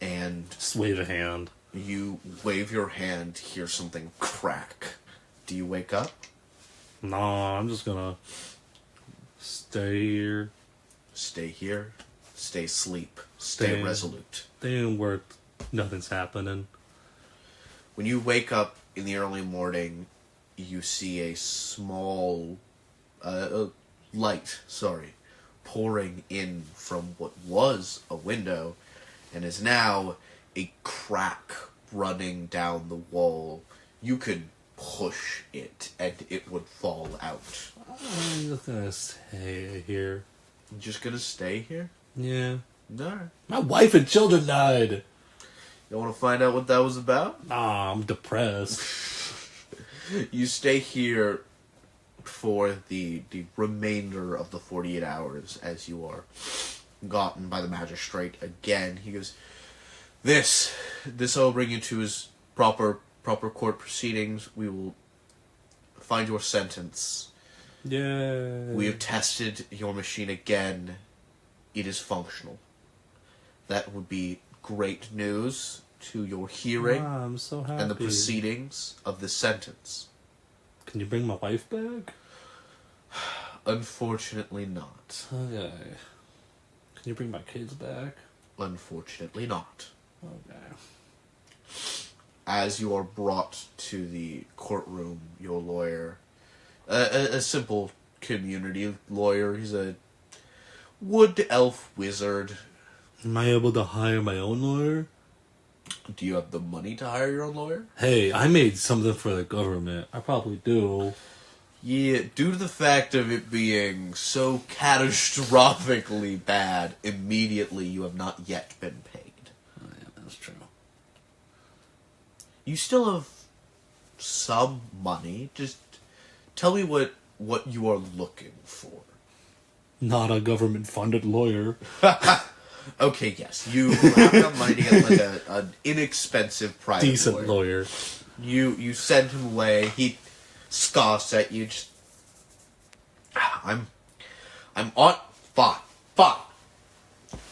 And Just wave a hand. You wave your hand, hear something crack. Do you wake up? No, I'm just gonna stay here. Stay here. Stay asleep. Stay resolute. Stay where nothing's happening. When you wake up in the early morning, you see a small light, pouring in from what was a window and is now a crack running down the wall. You could push it and it would fall out. I'm just gonna stay here. You just gonna stay here? Yeah. No. My wife and children died. You want to find out what that was about? Nah, I'm depressed. You stay here for the remainder of the 48 hours as you are gotten by the magistrate again. He goes, This I will bring you to his proper court proceedings. We will find your sentence. Yeah. We have tested your machine again. It is functional. That would be great news to your hearing Wow, I'm so happy. and the proceedings of this sentence. Can you bring my wife back? Unfortunately not. Okay. Can you bring my kids back? Unfortunately not. Okay. As you are brought to the courtroom, your lawyer, a simple community lawyer, he's a wood elf wizard. Am I able to hire my own lawyer? Do you have the money to hire your own lawyer? Hey, I made something for the government. I probably do. Yeah, due to the fact of it being so catastrophically bad, immediately you have not yet been paid. Oh, yeah, that's true. You still have some money. Just tell me what you are looking for. Not a government-funded lawyer. Okay, yes. You have enough money to get like an inexpensive private Decent lawyer. You send him away. He scoffs at you. Just, I'm on fine.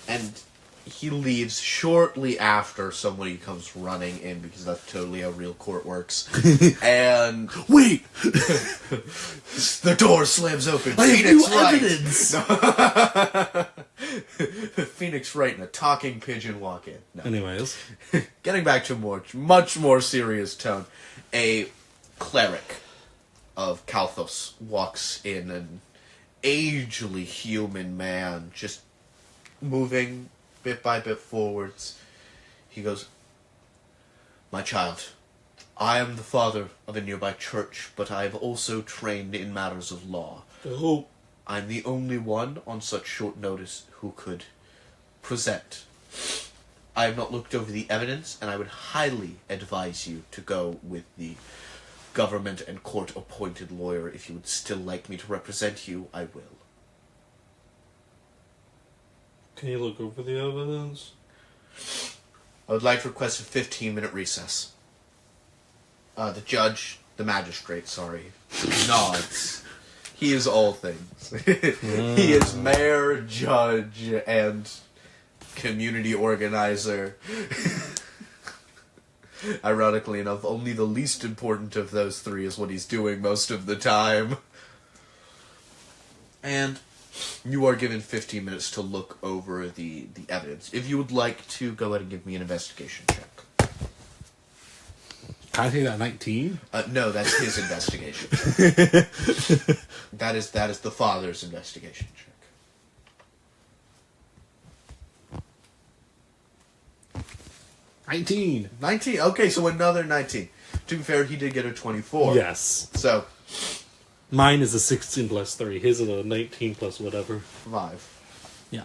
And he leaves shortly after somebody comes running in, because that's totally how real court works. And Wait! the door slams open. I have Phoenix new Wright. evidence! Phoenix Wright and a talking pigeon walk in. No. Anyways. Getting back to a much more serious tone, a cleric of Kalthos walks in, an agely human man, just moving bit by bit forwards. He goes, My child, I am the father of a nearby church, but I have also trained in matters of law. Oh. I'm the only one on such short notice who could present. I have not looked over the evidence, and I would highly advise you to go with the government and court-appointed lawyer. If you would still like me to represent you, I will. Can you look over the evidence? I would like to request a 15-minute recess. The magistrate, nods. He is all things. He is mayor, judge, and community organizer. Ironically enough, only the least important of those three is what he's doing most of the time. And you are given 15 minutes to look over the evidence. If you would like to, go ahead and give me an investigation check. Can I take that 19? No, that's his investigation. That is the father's investigation check. 19! 19. Okay, so another 19. To be fair, he did get a 24. Yes. So, Mine is a 16 plus 3. His is a 19 plus whatever. 5. Yeah.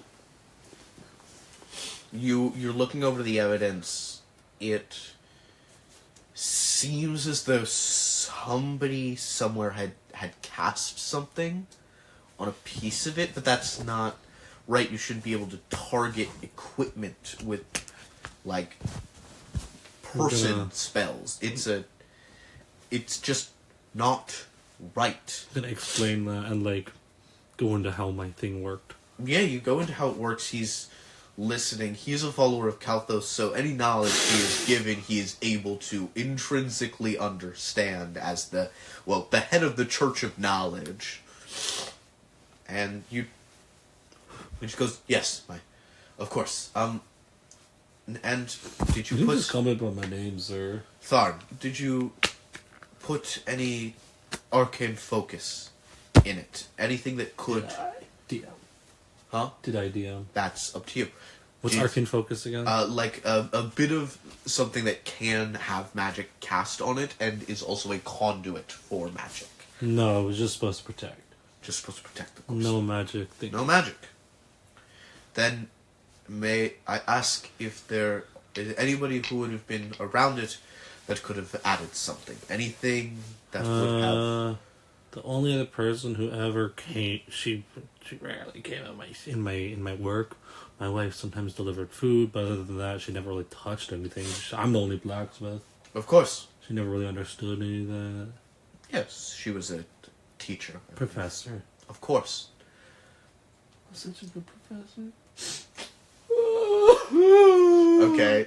You're looking over the evidence. It seems as though somebody somewhere had cast something on a piece of it, but that's not right. You shouldn't be able to target equipment with, like, person spells. It's just not right. I'm gonna explain that and, like, go into how my thing worked. Yeah, you go into how it works. He's listening. He's a follower of Kalthos, so any knowledge he is given, he is able to intrinsically understand as the head of the Church of Knowledge. And she goes, yes, of course. And did you put... just comment on my name, sir. Tharn, did you put any arcane focus in it? Anything that could... DM. Huh? Did I DM? That's up to you. What's arcane focus again? Like a bit of something that can have magic cast on it and is also a conduit for magic. No, it was just supposed to protect. Just supposed to protect the course. No magic thing. No magic. Then may I ask if there is anybody who would have been around it that could have added something? Anything that would have... The only other person who ever came, she rarely came in my work. My wife sometimes delivered food, but other than that, she never really touched anything. I'm the only blacksmith. Of course. She never really understood any of that. Yes, she was a teacher. Professor. Of course. Such a good professor. Okay.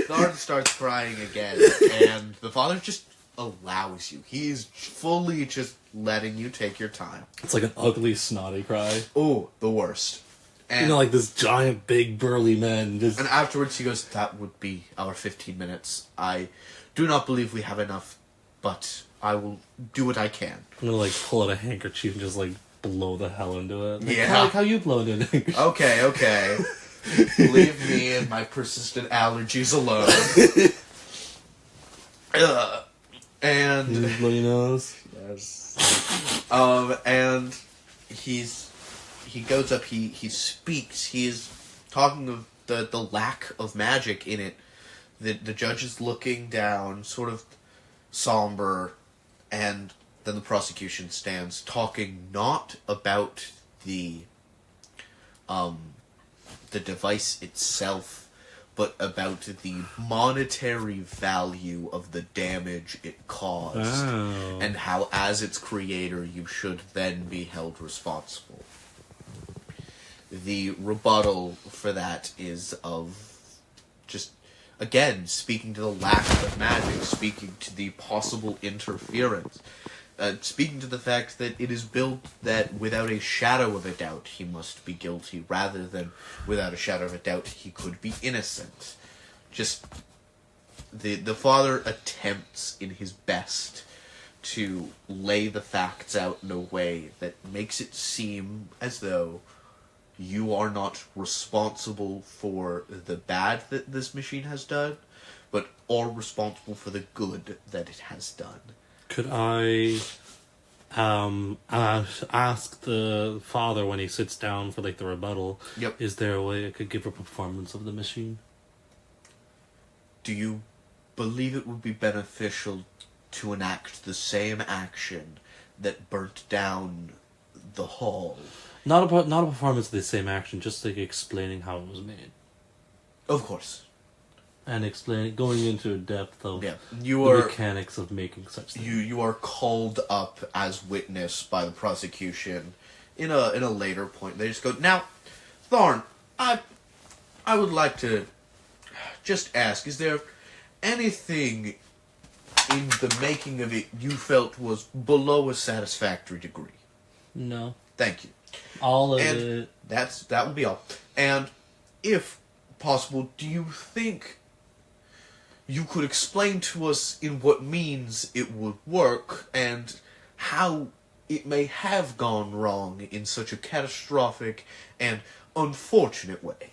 Tharn starts crying again, and the father just allows you. He's fully just letting you take your time. It's like an ugly, snotty cry. Oh, the worst. And, like this giant, big, burly man. Just... And afterwards he goes, that would be our 15 minutes. I do not believe we have enough, but I will do what I can. I'm gonna, pull out a handkerchief and just, blow the hell into it. Yeah. Like how you blow into it. Okay. Leave me and my persistent allergies alone. And... You just blow your nose? Yes. And he goes up, he speaks, he is talking of the lack of magic in it. The judge is looking down, sort of somber, and then the prosecution stands talking not about the device itself, but about the monetary value of the damage it caused, and how, as its creator, you should then be held responsible. The rebuttal for that is of just, again, speaking to the lack of magic, speaking to the possible interference, speaking to the fact that it is built that without a shadow of a doubt he must be guilty, rather than without a shadow of a doubt he could be innocent. Just, the father attempts in his best to lay the facts out in a way that makes it seem as though you are not responsible for the bad that this machine has done, but are responsible for the good that it has done. Could I ask the father when he sits down for the rebuttal? Yep. Is there a way I could give a performance of the machine? Do you believe it would be beneficial to enact the same action that burnt down the hall? Not a performance of the same action, just explaining how it was made. Of course. And going into a depth of the mechanics of making such things. You are called up as witness by the prosecution in a later point. They just go, now, Tharn, I would like to just ask, is there anything in the making of it you felt was below a satisfactory degree? No. Thank you. All of it. That would be all. And if possible, do you think you could explain to us in what means it would work and how it may have gone wrong in such a catastrophic and unfortunate way?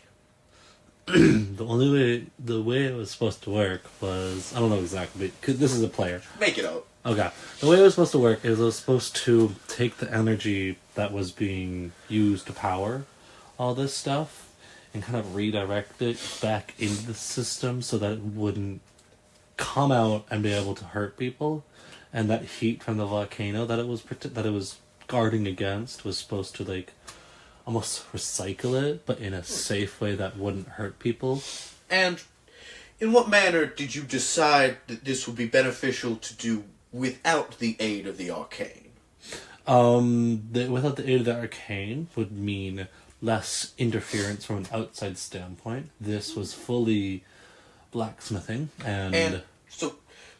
The way it was supposed to work was, I don't know exactly, because this is a player. Make it up. Okay. The way it was supposed to work is it was supposed to take the energy that was being used to power all this stuff and kind of redirect it back into the system so that it wouldn't come out and be able to hurt people. And that heat from the volcano that it was guarding against was supposed to almost recycle it, but in a safe way that wouldn't hurt people. And in what manner did you decide that this would be beneficial to do without the aid of the arcane? Without the aid of the arcane would mean less interference from an outside standpoint. This was fully blacksmithing, And so,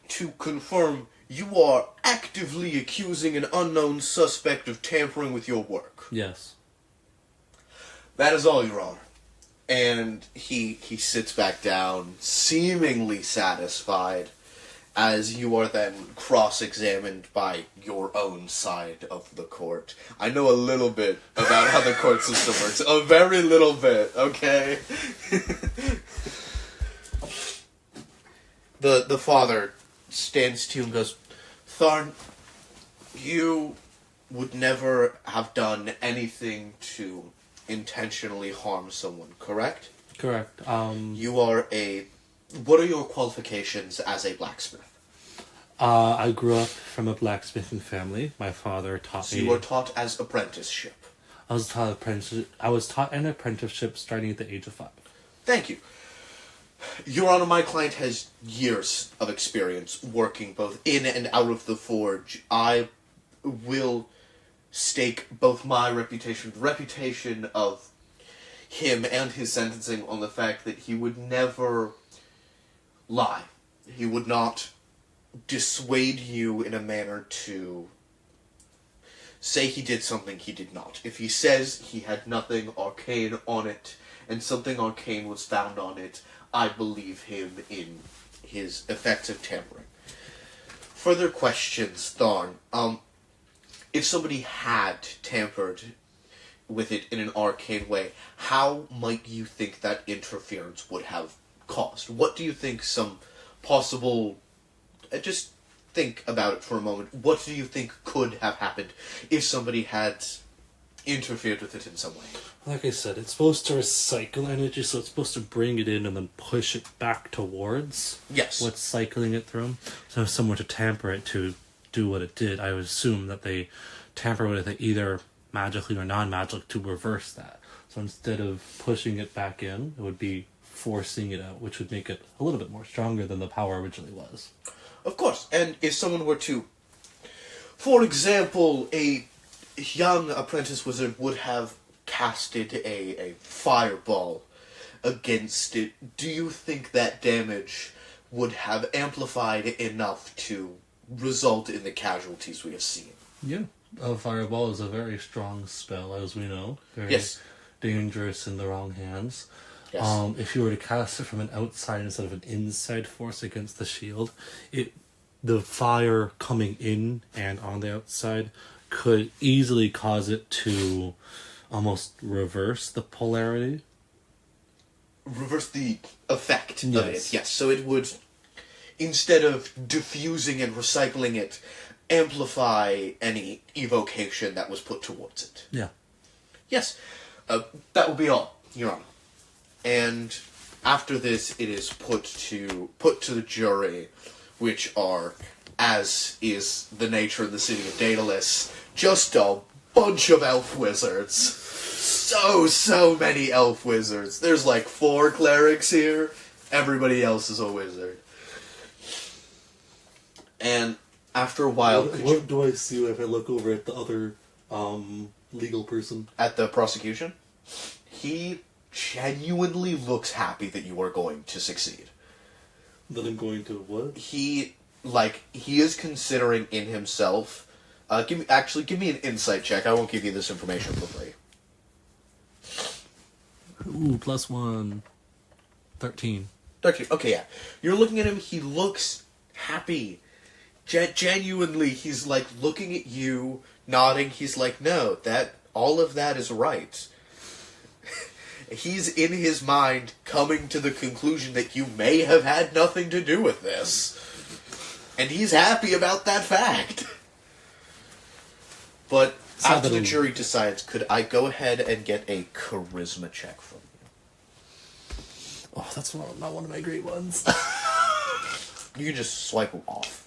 to confirm, you are actively accusing an unknown suspect of tampering with your work. yes. That is all, Your Honor. And he sits back down, seemingly satisfied, as you are then cross-examined by your own side of the court. I know a little bit about how the court system works. A very little bit, okay? The father stands to you and goes, Tharn, you would never have done anything to intentionally harm someone, correct? Correct. You are what are your qualifications as a blacksmith? I grew up from a blacksmithing family. My father taught So me. you were taught as apprenticeship. I was taught an apprenticeship starting at the age of 5. Thank you. Your Honor, my client has years of experience working both in and out of the forge. I will stake both my reputation, the reputation of him and his sentencing on the fact that he would never lie. He would not dissuade you in a manner to say he did something he did not. If he says he had nothing arcane on it, and something arcane was found on it, I believe him in his effective tampering. Further questions, Tharn. If somebody had tampered with it in an arcane way, how might you think that interference would have caused? What do you think some possible... just think about it for a moment. What do you think could have happened if somebody had interfered with it in some way? Like I said, it's supposed to recycle energy, so it's supposed to bring it in and then push it back towards Yes. what's cycling it through. So if someone to tamper it to do what it did, I would assume that they tamper with it either magically or non-magically to reverse that. So instead of pushing it back in, it would be forcing it out, which would make it a little bit more stronger than the power originally was. Of course. And if someone were to... For example, a young apprentice wizard would have casted a fireball against it. Do you think that damage would have amplified enough to result in the casualties we have seen? Yeah. A fireball is a very strong spell, as we know. Very Yes. dangerous in the wrong hands. Yes. If you were to cast it from an outside instead of an inside force against the shield, the fire coming in and on the outside could easily cause it to almost reverse the polarity. Reverse the effect of Yes. it. Yes, so it would, instead of diffusing and recycling it, amplify any evocation that was put towards it. Yeah. Yes, that will be all, Your Honor. And after this, it is put to the jury, which are, as is the nature of the city of Daedalus, just a bunch of elf wizards. So many elf wizards. There's like 4 clerics here. Everybody else is a wizard. And after a while... What do I see if I look over at the other legal person? At the prosecution, he genuinely looks happy that you are going to succeed. That I'm going to what? He is considering in himself... give me an insight check. I won't give you this information for free. Ooh, +1. 13. 13. Okay, yeah. You're looking at him, he looks happy. Genuinely, he's like looking at you, nodding. He's like, no, all of that is right. He's in his mind coming to the conclusion that you may have had nothing to do with this. And he's happy about that fact. But after the jury decides, could I go ahead and get a charisma check from you? Oh, that's not one of my great ones. You can just swipe them off.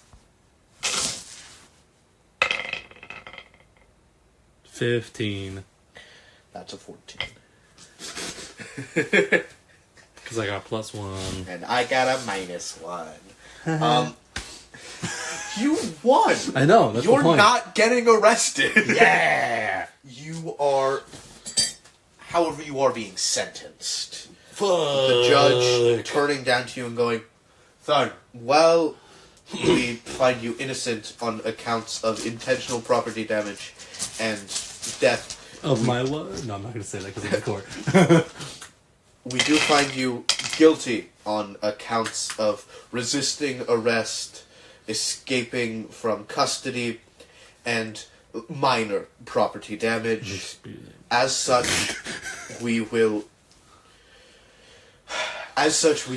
15. That's a 14. Because I got +1. And I got a -1. You won! I know, that's You're the point. not getting arrested. Yeah! You are... However, you are being sentenced. Fuck. The judge turning down to you and going, Tharn, well, we find you innocent on accounts of intentional property damage and death. Of my what? No, I'm not going to say that because I'm in court. We do find you guilty on accounts of resisting arrest, escaping from custody, and minor property damage. As such, we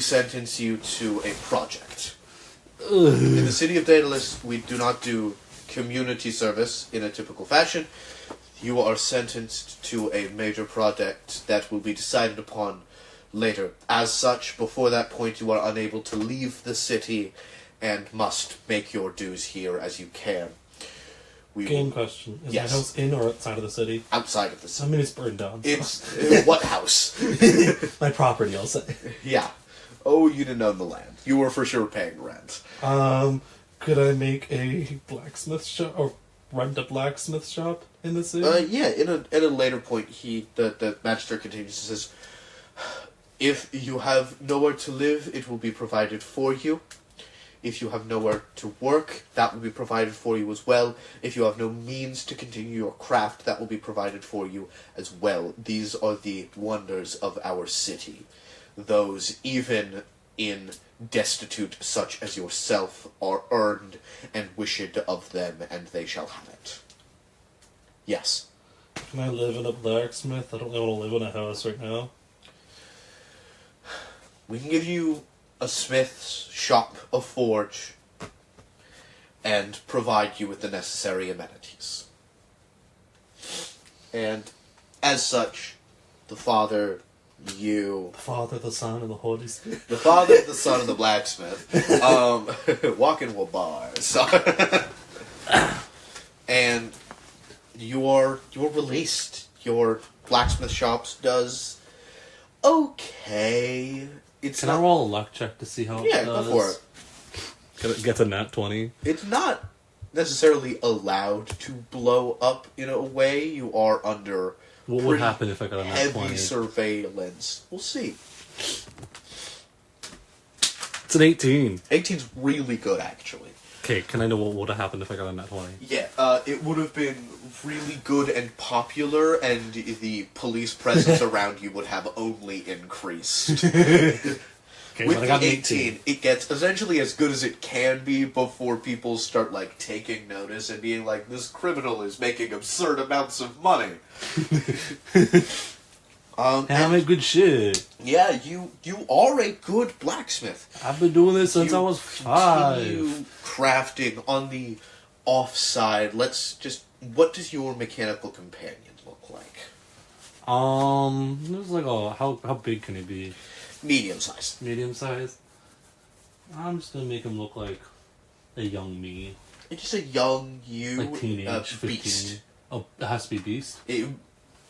sentence you to a project. In the city of Daedalus, we do not do community service in a typical fashion. You are sentenced to a major project that will be decided upon later. As such, before that point, you are unable to leave the city and must make your dues here as you can. Game question. Is Yes. my house in or outside of the city? Outside of the I city. mean, it's burned down. So. It's... what house? My property, I'll say. Yeah. Oh, you didn't own the land. You were for sure paying rent. Could I make a blacksmith shop, or rent a blacksmith shop in the city? Yeah, at a later point, the magister continues and says, if you have nowhere to live, it will be provided for you. If you have nowhere to work, that will be provided for you as well. If you have no means to continue your craft, that will be provided for you as well. These are the wonders of our city. Those, even in destitute such as yourself, are earned and wished of them, and they shall have it. Yes. Can I live in a blacksmith? I don't really want to live in a house right now. We can give you a smith's shop, a forge, and provide you with the necessary amenities. And as such, the Father, you... The Father, the Son, and the Holy Spirit. The Father, the Son, and the Blacksmith. Walking with bars. And you're released. Your blacksmith shops does okay. Can I roll a luck check to see how it Yeah, does? go for it. Can it get a nat 20? It's not necessarily allowed to blow up in a way. You are under What would happen if I got a nat heavy 20? surveillance. We'll see. It's an 18. 18's really good, actually. Okay, can I know what would have happened if I got a nat 20? Yeah, it would have been really good and popular, and the police presence around you would have only increased. Okay, With but I got the an 18, it gets essentially as good as it can be before people start, like, taking notice and being like, this criminal is making absurd amounts of money. Hey, I make good shit. Yeah, you are a good blacksmith. I've been doing this since I was 5. Continue crafting on the offside. What does your mechanical companion look like? There's like how big can he be? Medium size. Medium size? I'm just gonna make him look like a young me. It's just a young you, Like teenage, 15. beast. Oh, it has to be beast?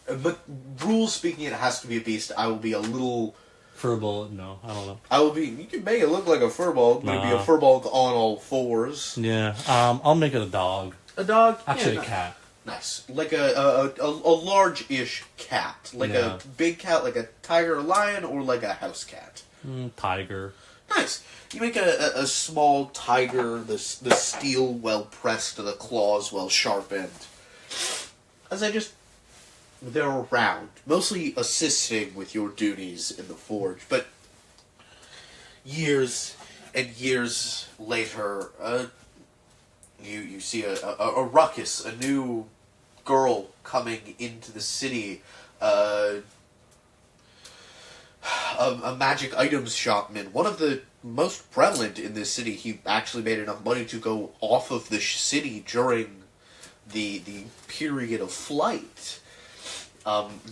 But rules speaking, it has to be a beast. I will be a little... Furball? No, I don't know. You can make it look like a furball, but it'd be a furball on all fours. Yeah, I'll make it a dog. A dog? Actually, Yeah, a cat. Nice. Like a large-ish cat. Like Yeah. a big cat, like a tiger or lion, or like a house cat. Tiger. Nice. You make a small tiger, the steel well pressed, the claws well sharpened. They're around, mostly assisting with your duties in the forge, but years and years later, you see a ruckus, a new girl coming into the city, a magic items shopman, one of the most prevalent in this city. He actually made enough money to go off of the city during the period of flight.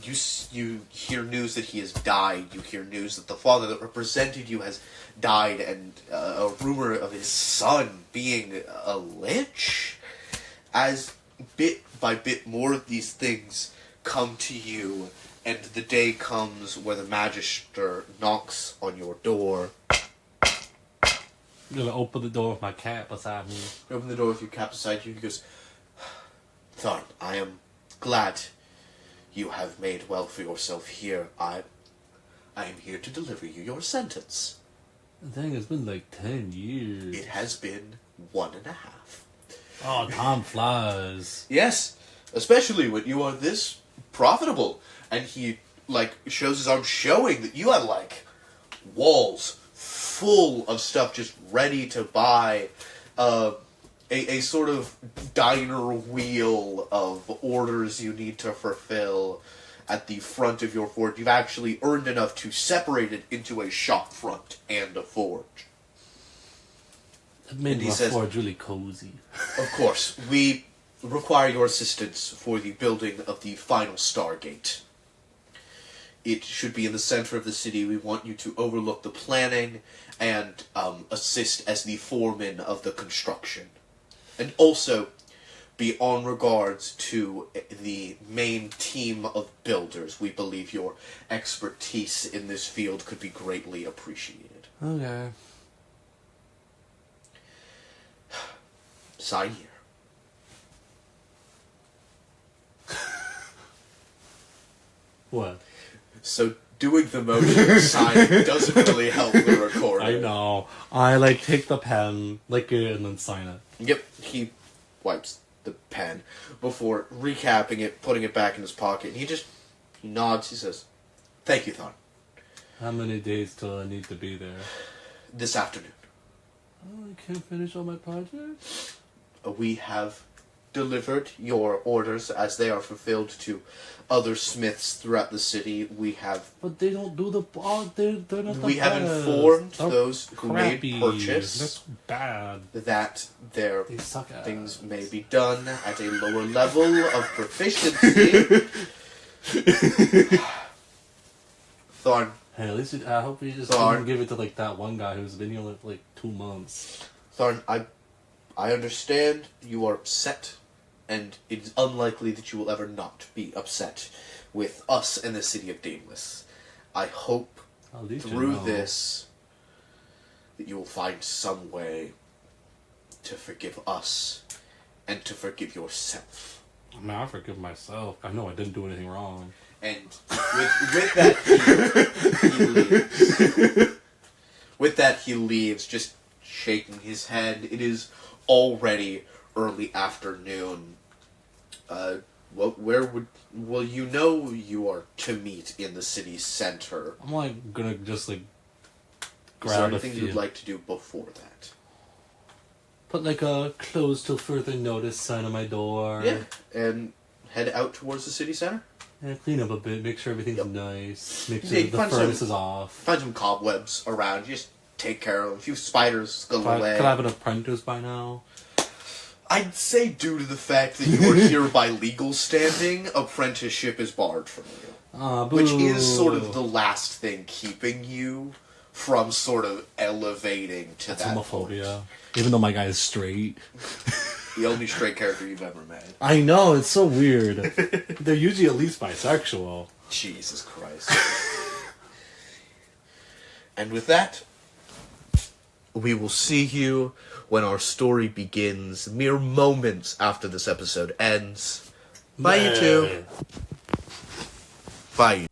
You hear news that he has died. You hear news that the father that represented you has died, and a rumor of his son being a lich. As bit by bit more of these things come to you, and the day comes where the magister knocks on your door. I'm gonna open the door with my cat beside me. You open the door with your cat beside you, and he goes, Tharn, I am glad you have made well for yourself here. I am here to deliver you your sentence. Dang, it's been like 10 years. It has been 1.5. Oh, time flies. Yes, especially when you are this profitable. And he, shows his arm, showing that you have, walls full of stuff just ready to buy. A sort of diner wheel of orders you need to fulfill at the front of your forge. You've actually earned enough to separate it into a shop front and a forge. It made my forge really cozy. Of course, we require your assistance for the building of the final Stargate. It should be in the center of the city. We want you to overlook the planning and assist as the foreman of the construction. And also be on regards to the main team of builders. We believe your expertise in this field could be greatly appreciated. Okay. Sign here. What? So doing the motion sign doesn't really help the recorder. I know. I take the pen, lick it, and then sign it. Yep, he wipes the pen before recapping it, putting it back in his pocket, and he nods, he says, "Thank you, Tharn." How many days till I need to be there? This afternoon. Oh, I can't finish all my projects? We have delivered your orders as they are fulfilled to other smiths throughout the city. We have... But they don't do the... Oh, they're not the We have best. informed They're those who crappy. made purchase That's bad. that their They suck ass. things may be done at a lower level of proficiency. Tharn, Hey, at least I hope you just Tharn. didn't give it to that one guy who's been here 2 months. Tharn, I understand you are upset, and it is unlikely that you will ever not be upset with us in the city of Daedalus. I hope At least through you know. this that you will find some way to forgive us and to forgive yourself. I mean, I forgive myself. I know I didn't do anything wrong. And with that, he leaves. With that, he leaves, just shaking his head. It is already early afternoon. Well, you know you are to meet in the city center. I'm gonna just Is there grab a anything few. you'd like to do before that? Put a closed till further notice sign on my door. Yeah, and head out towards the city center. Yeah, clean up a bit, make sure everything's Yep. nice, make Yeah, sure you the find furnace some- is off. Find some cobwebs around. Just take care of them. A few spiders scuttle away. Could I have an apprentice by now? I'd say due to the fact that you are here by legal standing, apprenticeship is barred from you. Which is sort of the last thing keeping you from sort of elevating to That's that homophobia. point. Even though my guy is straight. The only straight character you've ever met. I know, it's so weird. They're usually at least bisexual. Jesus Christ. And with that, we will see you when our story begins, mere moments after this episode ends. Bye, you two. Bye.